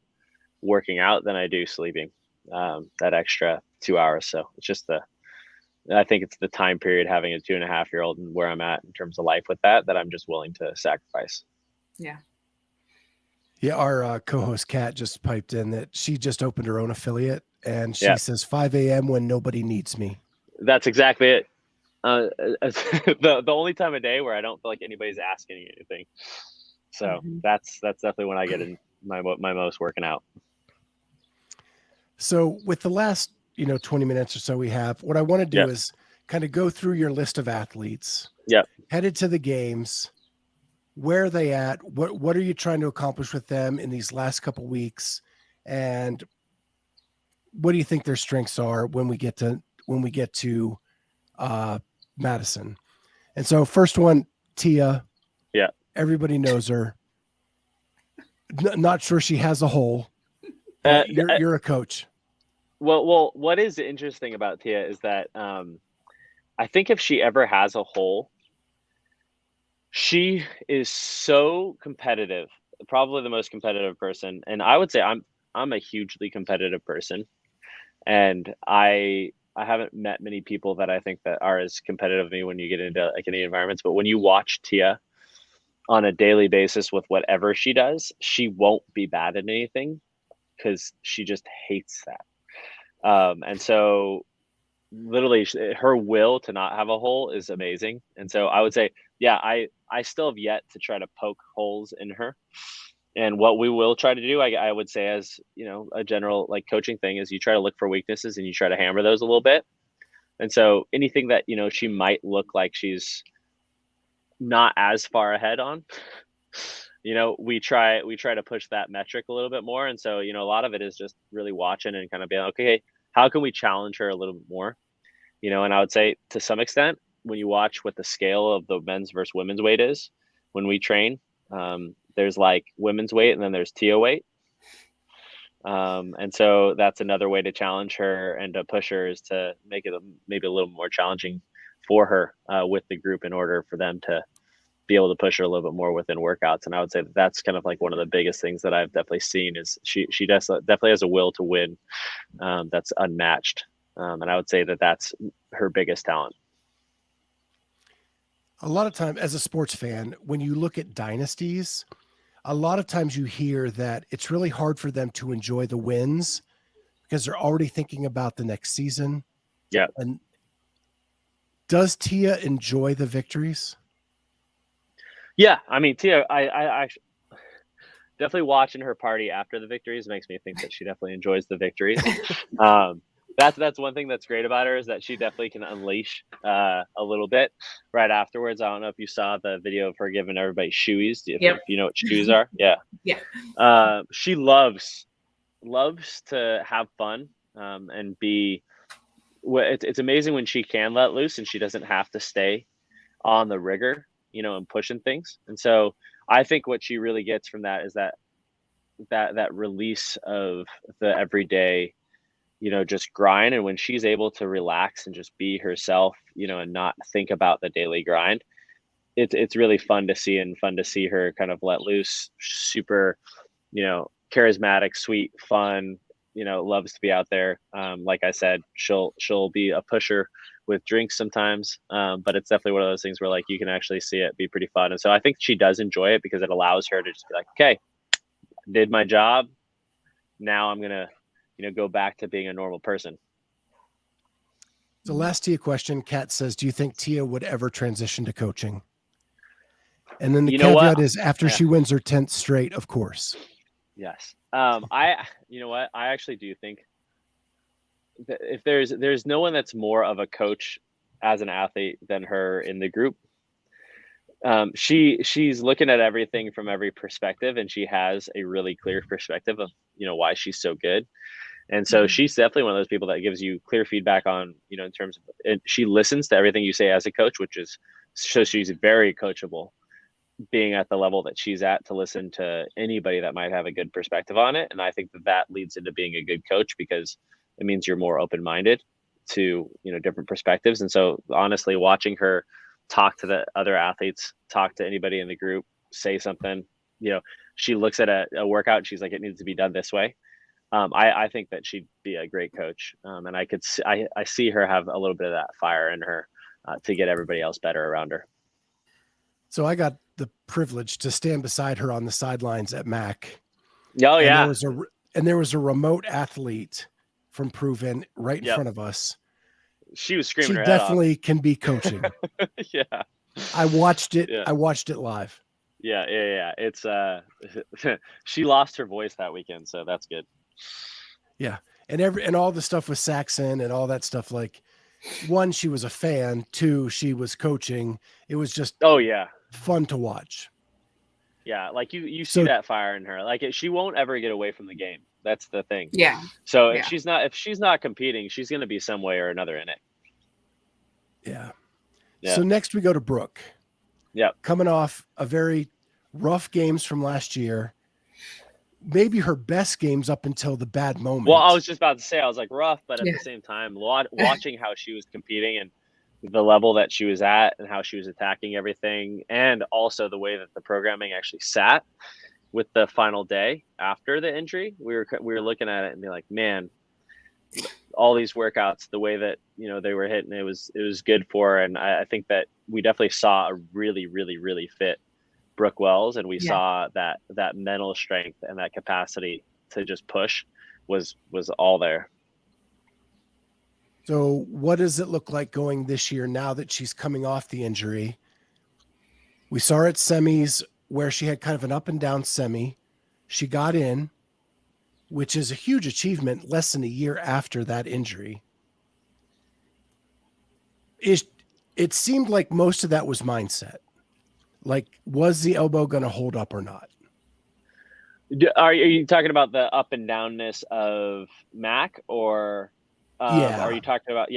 working out than I do sleeping that extra 2 hours. So it's just I think it's the time period having a 2.5-year-old and where I'm at in terms of life with that I'm just willing to sacrifice. Yeah. Yeah, our co-host Kat just piped in that she just opened her own affiliate, and she says 5 a.m. when nobody needs me. That's exactly it. The only time of day where I don't feel like anybody's asking anything. So that's definitely when I get in my most working out. So with the last 20 minutes or so we have, what I want to do is kind of go through your list of athletes. Headed to the games. Where are they at? What are you trying to accomplish with them in these last couple of weeks? And what do you think their strengths are when we get to Madison? And so first one, Tia. Yeah. Everybody knows her. Not sure she has a hole. You're a coach. Well, what is interesting about Tia is that I think if she ever has a hole, she is so competitive, probably the most competitive person. And I would say I'm a hugely competitive person. And I haven't met many people that I think that are as competitive as me when you get into like any environments. But when you watch Tia on a daily basis with whatever she does, she won't be bad at anything because she just hates that. And so literally her will to not have a hole is amazing. And so I would say, I still have yet to try to poke holes in her. And what we will try to do, I would say, as a general like coaching thing, is you try to look for weaknesses and you try to hammer those a little bit. And so anything that she might look like she's not as far ahead on, we try to push that metric a little bit more. And so a lot of it is just really watching and kind of being okay, how can we challenge her a little bit more? And I would say to some extent, when you watch what the scale of the men's versus women's weight is when we train, there's like women's weight and then there's Tia weight. And so that's another way to challenge her and to push her, is to make it maybe a little more challenging for her with the group in order for them to be able to push her a little bit more within workouts. And I would say that's kind of like one of the biggest things that I've definitely seen is she definitely has a will to win that's unmatched. And I would say that that's her biggest talent. A lot of time as a sports fan, when you look at dynasties, a lot of times you hear that it's really hard for them to enjoy the wins because they're already thinking about the next season. Yeah. And does Tia enjoy the victories? Yeah. I mean, Tia, I definitely watching her party after the victories makes me think that she definitely enjoys the victories. That's one thing that's great about her, is that she definitely can unleash a little bit right afterwards. I don't know if you saw the video of her giving everybody shoeies. If you know what shoeies are. Yeah. She loves to have fun and be. It's amazing when she can let loose and she doesn't have to stay on the rigor, and pushing things. And so I think what she really gets from that is that release of the everyday, just grind. And when she's able to relax and just be herself, and not think about the daily grind, it's really fun to see, and fun to see her kind of let loose. Super, charismatic, sweet, fun, loves to be out there. Like I said, she'll be a pusher with drinks sometimes. But it's definitely one of those things where like you can actually see it be pretty fun. And so I think she does enjoy it because it allows her to just be like, okay, did my job. Now I'm gonna, go back to being a normal person. So last Tia question, Kat says, do you think Tia would ever transition to coaching? And then the caveat is after she wins her 10th straight, of course. Yes. You know what? I actually do think that if there's no one that's more of a coach as an athlete than her in the group. She's looking at everything from every perspective, and she has a really clear perspective of, why she's so good. And so she's definitely one of those people that gives you clear feedback on, in terms of, and she listens to everything you say as a coach, so she's very coachable, being at the level that she's at, to listen to anybody that might have a good perspective on it. And I think that leads into being a good coach, because it means you're more open-minded to, different perspectives. And so honestly, watching her talk to the other athletes, talk to anybody in the group, say something, she looks at a workout and she's like, it needs to be done this way. I think that she'd be a great coach. And I see her have a little bit of that fire in her to get everybody else better around her. So I got the privilege to stand beside her on the sidelines at MAC. Oh, and yeah. There was a remote athlete from PRVN right in front of us. She was screaming her head off. She definitely can be coaching. Yeah. I watched it. Yeah. I watched it live. Yeah. It's she lost her voice that weekend, so that's good. Yeah. And all the stuff with Saxon and all that stuff, like, one, she was a fan, two, she was coaching. It was just fun to watch. Yeah, like you see that fire in her. Like she won't ever get away from the game. That's the thing. Yeah. So if she's not competing, she's going to be some way or another in it. Yeah. So next we go to Brooke. Yeah. Coming off a very rough games from last year. Maybe her best games up until the bad moment. Well, I was just about to say, I was like rough, but at the same time, watching how she was competing and the level that she was at and how she was attacking everything, and also the way that the programming actually sat with the final day after the injury, we were looking at it and be like, man, all these workouts, the way that they were hitting, it was good for her. And I think that we definitely saw a really, really, really fit Brooke Wells, and we saw that mental strength and that capacity to just push was all there. So what does it look like going this year now that she's coming off the injury? We saw her at semis where she had kind of an up and down semi. She got in, which is a huge achievement less than a year after that injury. It seemed like most of that was mindset. Like, was the elbow going to hold up or not? Are you talking about the up and downness of Mac, or are you talking about,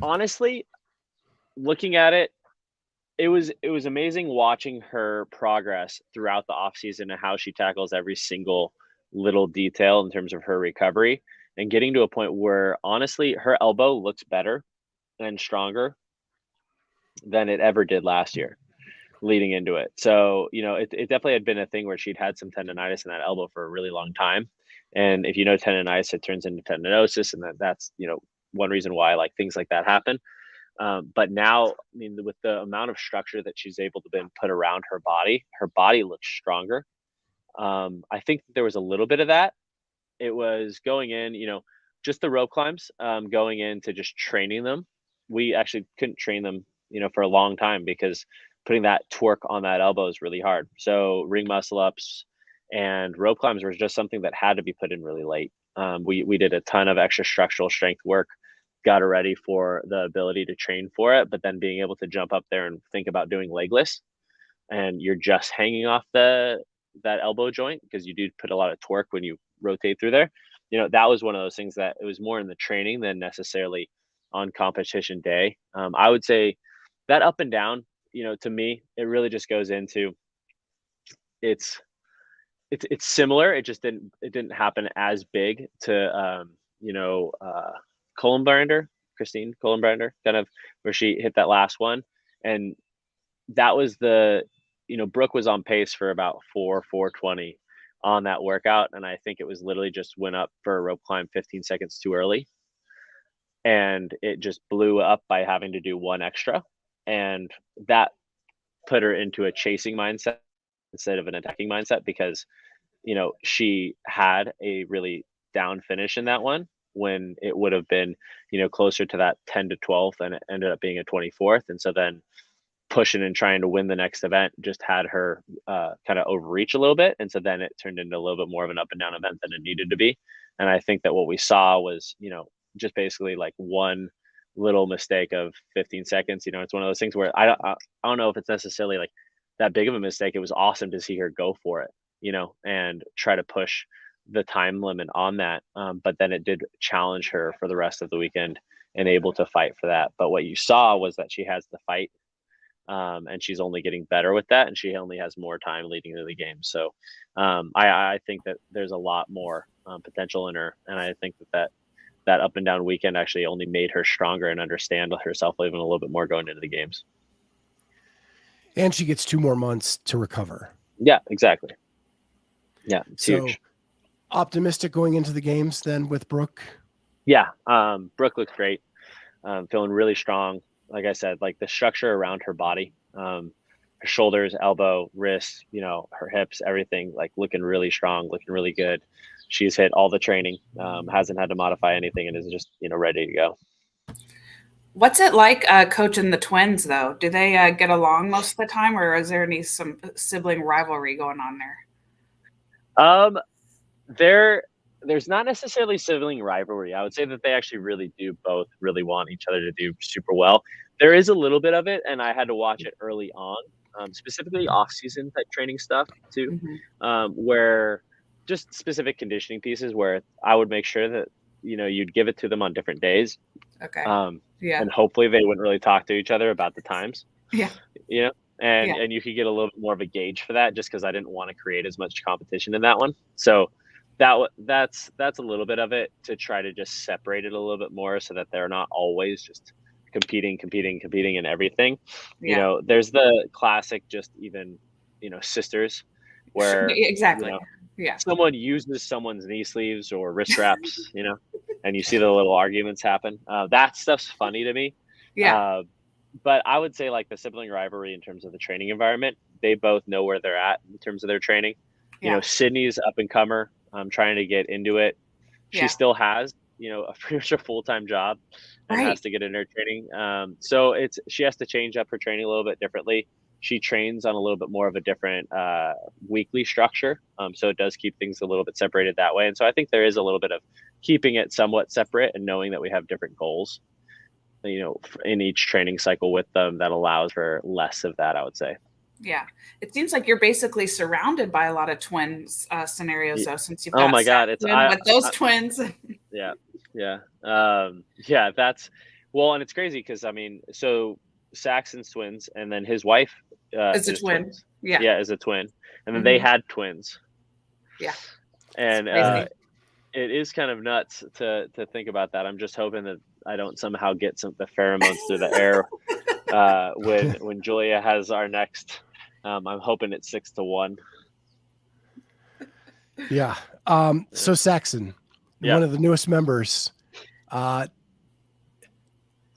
honestly, looking at it, it was amazing watching her progress throughout the off season and how she tackles every single little detail in terms of her recovery, and getting to a point where honestly her elbow looks better and stronger than it ever did last year leading into it. So, it definitely had been a thing where she'd had some tendonitis in that elbow for a really long time. And if tendonitis, it turns into tendinosis. And that's, one reason why like things like that happen. But now, with the amount of structure that she's able to then put around her body looks stronger. I think there was a little bit of that. It was going in, just the rope climbs, going into just training them. We actually couldn't train them, for a long time because putting that torque on that elbow is really hard. So ring muscle ups and rope climbs were just something that had to be put in really late. We did a ton of extra structural strength work, got her ready for the ability to train for it, but then being able to jump up there and think about doing legless, and you're just hanging off that elbow joint because you do put a lot of torque when you rotate through there. That was one of those things that it was more in the training than necessarily on competition day. I would say that up and down, to me, it really just goes into it's similar. It just didn't happen as big to Christine Kohlenbrander, kind of where she hit that last one. And that was Brooke was on pace for about 4:20 on that workout. And I think it was literally just went up for a rope climb 15 seconds too early. and it just blew up by having to do one extra. And that put her into a chasing mindset instead of an attacking mindset, because, she had a really down finish in that one when it would have been, closer to that 10 to 12th, and it ended up being a 24th. And so then pushing and trying to win the next event just had her kind of overreach a little bit. And so then it turned into a little bit more of an up and down event than it needed to be. And I think that what we saw was, just basically like one little mistake of 15 seconds. It's one of those things where I don't know if it's necessarily like that big of a mistake. It was awesome to see her go for it, and try to push the time limit on that. But then it did challenge her for the rest of the weekend and able to fight for that. But what you saw was that she has the fight, and she's only getting better with that, and she only has more time leading into the game. So I think that there's a lot more potential in her, and I think that up and down weekend actually only made her stronger and understand herself even a little bit more going into the games. And she gets 2 more months to recover. Yeah, exactly. Yeah, it's huge. Optimistic going into the games then with Brooke? Yeah, Brooke looks great. Feeling really strong. Like I said, like the structure around her body, her shoulders, elbow, wrists, her hips, everything, like looking really strong, looking really good. She's hit all the training, hasn't had to modify anything, and is just, ready to go. What's it like coaching the twins, though? Do they get along most of the time, or is there some sibling rivalry going on there? There's not necessarily sibling rivalry. I would say that they actually really do both really want each other to do super well. There is a little bit of it, and I had to watch it early on, specifically off-season type training stuff too, where just specific conditioning pieces where I would make sure that, you'd give it to them on different days. Okay. Yeah. And hopefully they wouldn't really talk to each other about the times. Yeah. And you could get a little bit more of a gauge for that, just because I didn't want to create as much competition in that one. So that's a little bit of it, to try to just separate it a little bit more so that they're not always just competing in everything. Yeah. There's the classic, just even, sisters where exactly. Someone uses someone's knee sleeves or wrist wraps, and you see the little arguments happen. That stuff's funny to me. Yeah. But I would say like the sibling rivalry in terms of the training environment, they both know where they're at in terms of their training. Sydney's up and comer, trying to get into it. She still has, a pretty much a full-time job and has to get in her training. So she has to change up her training a little bit differently. She trains on a little bit more of a different weekly structure. So it does keep things a little bit separated that way. And so I think there is a little bit of keeping it somewhat separate and knowing that we have different goals, in each training cycle with them, that allows for less of that, I would say. Yeah. It seems like you're basically surrounded by a lot of twins scenarios, though, since you've got oh my God, with those twins. Yeah. Yeah. That's, well, and it's crazy because, so Saxon's twins, and then his wife is a twin. Twins. Yeah, is a twin, and then they had twins. Yeah, and it is kind of nuts to think about that. I'm just hoping that I don't somehow get the pheromones through the air when Julia has our next. I'm hoping it's 6-1. Yeah. So Saxon, one of the newest members.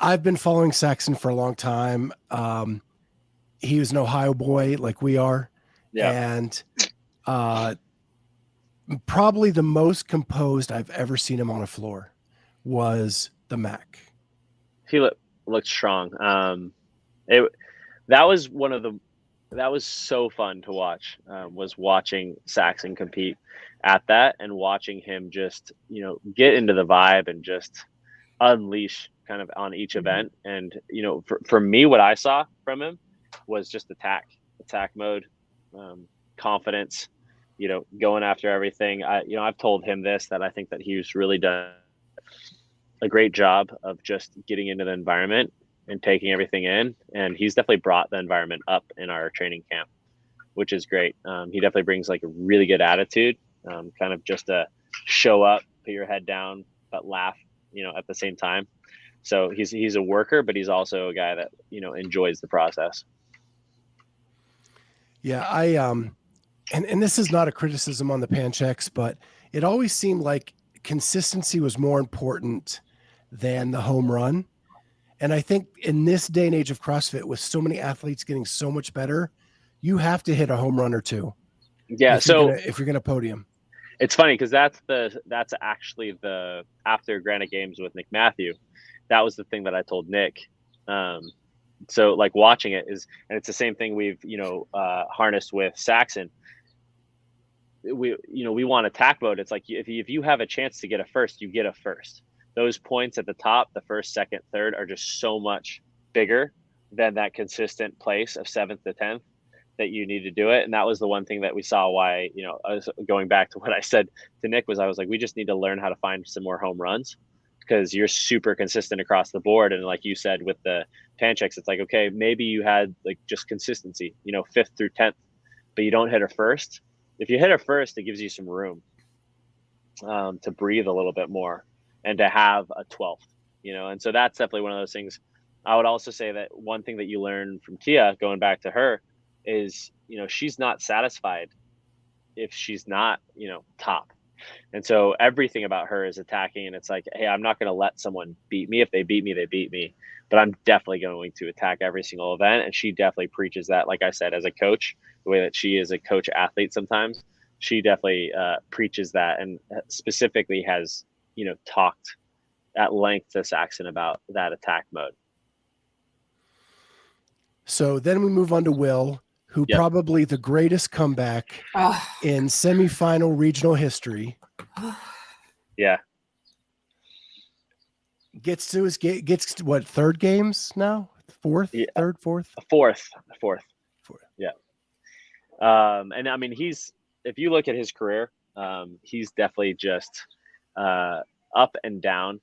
I've been following Saxon for a long time. He was an Ohio boy like we are. Yeah. And probably the most composed I've ever seen him on a floor was the Mac. He looked strong. That was so fun to watch, was watching Saxon compete at that and watching him just, get into the vibe and just unleash kind of on each event. And, for me, what I saw from him was just attack mode, confidence, going after everything. I've told him that I think that he's really done a great job of just getting into the environment and taking everything in. And he's definitely brought the environment up in our training camp, which is great. He definitely brings like a really good attitude, kind of just to show up, put your head down, but laugh, at the same time. So he's a worker, but he's also a guy that, enjoys the process. Yeah. And this is not a criticism on the pan checks, but it always seemed like consistency was more important than the home run. And I think in this day and age of CrossFit, with so many athletes getting so much better, you have to hit a home run or two. Yeah. If you're gonna podium. It's funny because that's actually the after Granite Games with Nick Matthew. That was the thing that I told Nick. So like watching it is, and it's the same thing we've harnessed with Saxon. We want attack mode. It's like if you have a chance to get a first, you get a first. Those points at the top, the first, second, third, are just so much bigger than that consistent place of 7th to 10th that you need to do it. And that was the one thing that we saw why, I was going back to what I said to Nick I was like, we just need to learn how to find some more home runs because you're super consistent across the board. And like you said, with the pan checks, it's like, okay, maybe you had like just consistency, 5th through 10th, but you don't hit a first. If you hit a first, it gives you some room to breathe a little bit more and to have a 12th, and so that's definitely one of those things. I would also say that one thing that you learn from Tia, going back to her, is, she's not satisfied if she's not, top. And so everything about her is attacking. And it's like, hey, I'm not going to let someone beat me. If they beat me, they beat me. But I'm definitely going to attack every single event. And she definitely preaches that. Like I said, as a coach, the way that she is a coach athlete sometimes, she definitely preaches that, and specifically has, talked at length to Saxon about that attack mode. So then we move on to Will, who probably the greatest comeback in semifinal regional history. Yeah. Gets to what, third games now? Fourth? Yeah. Third, fourth? Fourth. Yeah. And I mean, if you look at his career, he's definitely just up and down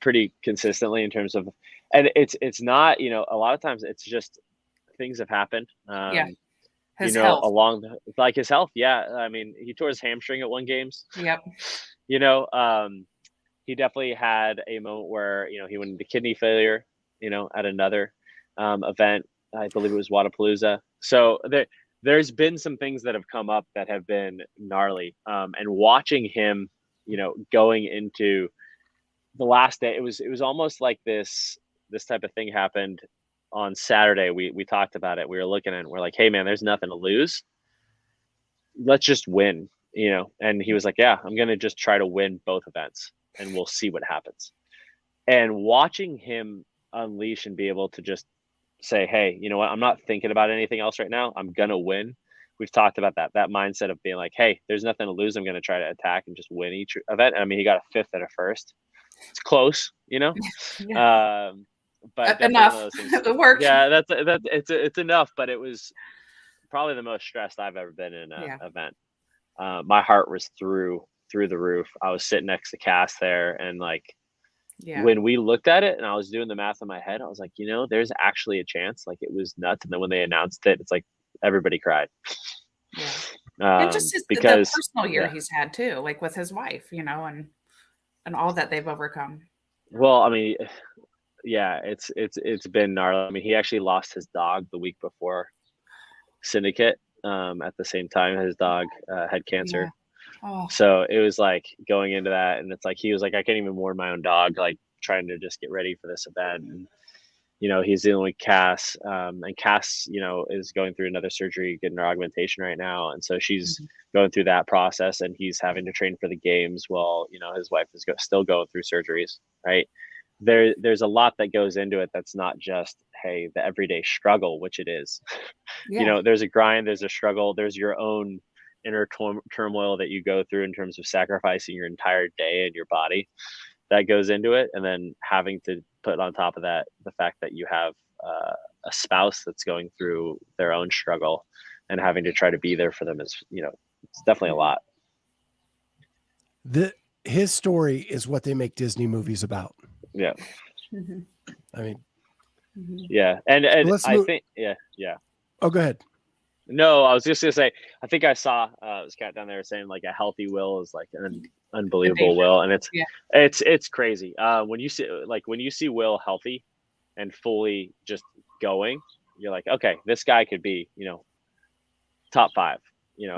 pretty consistently in terms of, and it's not, a lot of times it's just things have happened. His health. Along like his health. Yeah. I mean, he tore his hamstring at one games. Yep. He definitely had a moment where, he went into kidney failure, at another event. I believe it was Wadapalooza. So there's been some things that have come up that have been gnarly. And watching him, going into the last day, it was almost like this type of thing happened on Saturday. We talked about it. We were looking at it, we're like, hey man, there's nothing to lose. Let's just win, and he was like, yeah, I'm going to just try to win both events and we'll see what happens. And watching him unleash and be able to just say, hey, you know what? I'm not thinking about anything else right now. I'm going to win. We've talked about that mindset of being like, hey, there's nothing to lose. I'm going to try to attack and just win each event. I mean, he got a 5th and a 1st. It's close, Yeah. But enough. One of those things, it worked. Yeah, it's enough. But it was probably the most stressed I've ever been in an event. My heart was through the roof. I was sitting next to Cass there, and like, when we looked at it and I was doing the math in my head, I was like, there's actually a chance. Like, it was nuts. And then when they announced it, it's like everybody cried. Yeah. And just because the personal year he's had too, like with his wife, and all that they've overcome. Well, I mean, yeah, it's been gnarly. I mean, he actually lost his dog the week before Syndicate. At the same time, his dog had cancer. Yeah. Oh. So it was like going into that, and it's like he was like, I can't even mourn my own dog, like trying to just get ready for this event. And he's dealing with Cass, and Cass, is going through another surgery, getting her augmentation right now, and so she's going through that process, and he's having to train for the games while his wife is still going through surgeries. Right there's a lot that goes into it. That's not just, hey, the everyday struggle, which it is. There's a grind, there's a struggle, there's your own inner turmoil that you go through in terms of sacrificing your entire day and your body that goes into it. And then having to put on top of that the fact that you have a spouse that's going through their own struggle and having to try to be there for them is, it's definitely a lot. His story is what they make Disney movies about. Yeah. I mean, yeah. And I think, yeah. Oh, go ahead. No, I was just gonna say, I think I saw this cat down there saying like a healthy Will is like an unbelievable Will, and it's crazy. When you see Will healthy and fully just going, you're like, okay, this guy could be, top 5,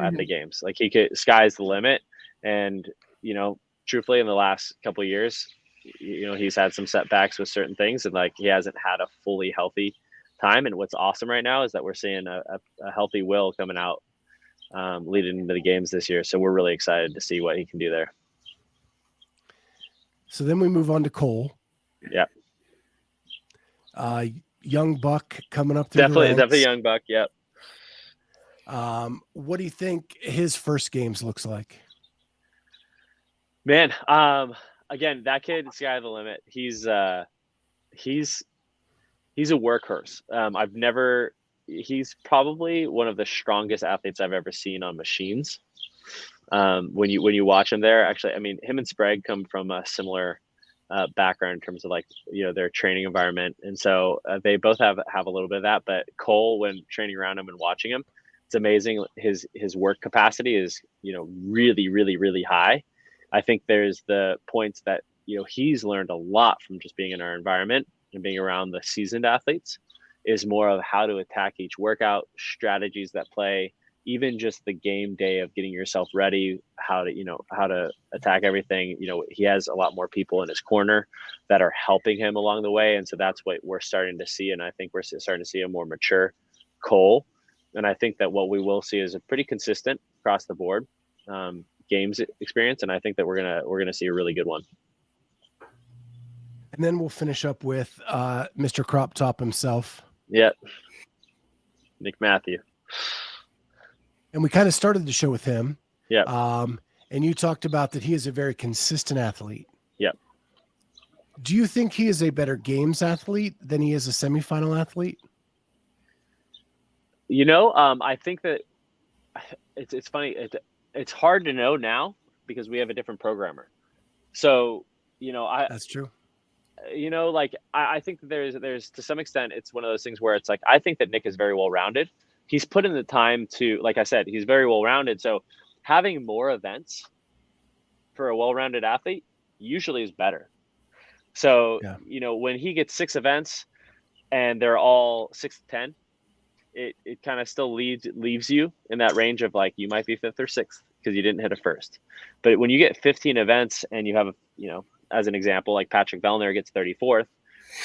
at the games. Like, he could, sky's the limit. And truthfully, in the last couple of years, he's had some setbacks with certain things, and like he hasn't had a fully healthy time. And what's awesome right now is that we're seeing a healthy Will coming out leading into the games this year. So we're really excited to see what he can do there. So then we move on to Cole. Yeah. Young buck coming up through definitely young buck. Yep. What do you think his first games looks like? Man, again, that kid, sky of the limit. He's a workhorse. He's probably one of the strongest athletes I've ever seen on machines. When you watch him there, actually, I mean, him and Sprague come from a similar background in terms of like, their training environment. And so they both have a little bit of that, but Cole, when training around him and watching him, it's amazing. His work capacity is, really, really, really high. I think there's the points that, he's learned a lot from just being in our environment and being around the seasoned athletes, is more of how to attack each workout, strategies that play, even just the game day of getting yourself ready, how to attack everything. He has a lot more people in his corner that are helping him along the way. And so that's what we're starting to see. And I think we're starting to see a more mature Cole. And I think that what we will see is a pretty consistent across the board games experience. And I think that we're going to see a really good one. And then we'll finish up with Mr. Crop Top himself. Yeah. Nick Matthew. And we kind of started the show with him. Yeah. And you talked about that he is a very consistent athlete. Yeah. Do you think he is a better games athlete than he is a semifinal athlete? I think that it's funny. It's hard to know now because we have a different programmer. So, that's true. I think that there's to some extent, it's one of those things where it's like, I think that Nick is very well-rounded. He's put in the time to, like I said, he's very well-rounded. So having more events for a well-rounded athlete usually is better. So, when he gets 6 events and they're all 6 to 10, it kind of still leaves you in that range of like, you might be 5th or 6th because you didn't hit a first. But when you get 15 events and you have, as an example, like Patrick Vellner gets 34th,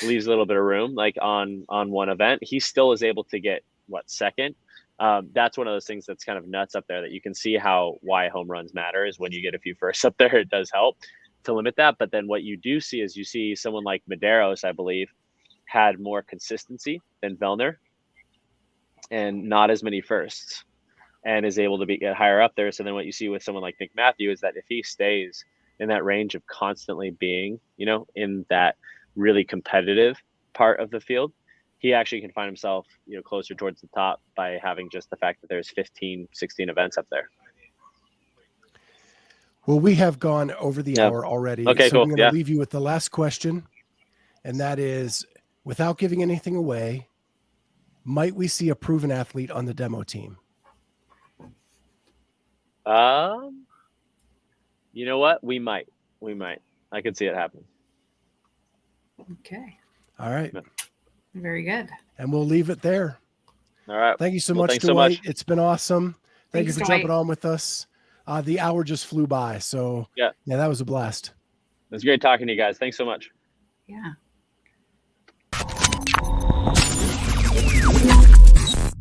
leaves a little bit of room, like on one event, he still is able to get second. That's one of those things that's kind of nuts up there, that you can see why home runs matter is when you get a few firsts up there, it does help to limit that. But then what you do see is you see someone like Medeiros, I believe, had more consistency than Vellner and not as many firsts, and is able to get higher up there. So then what you see with someone like Nick Matthew is that if he stays in that range of constantly being, in that really competitive part of the field, he actually can find himself, closer towards the top by having just the fact that there's 15, 16 events up there. Well, we have gone over the hour already. Okay, so cool. I'm going to leave you with the last question. And that is, without giving anything away, might we see a proven athlete on the demo team? You know what? We might. I could see it happen. Okay. All right. Very good. And we'll leave it there. All right. Thank you so much, Dwight. It's been awesome. Thank you for Dwight. jumping on with us. The hour just flew by. So yeah, that was a blast. It was great talking to you guys. Thanks so much. Yeah.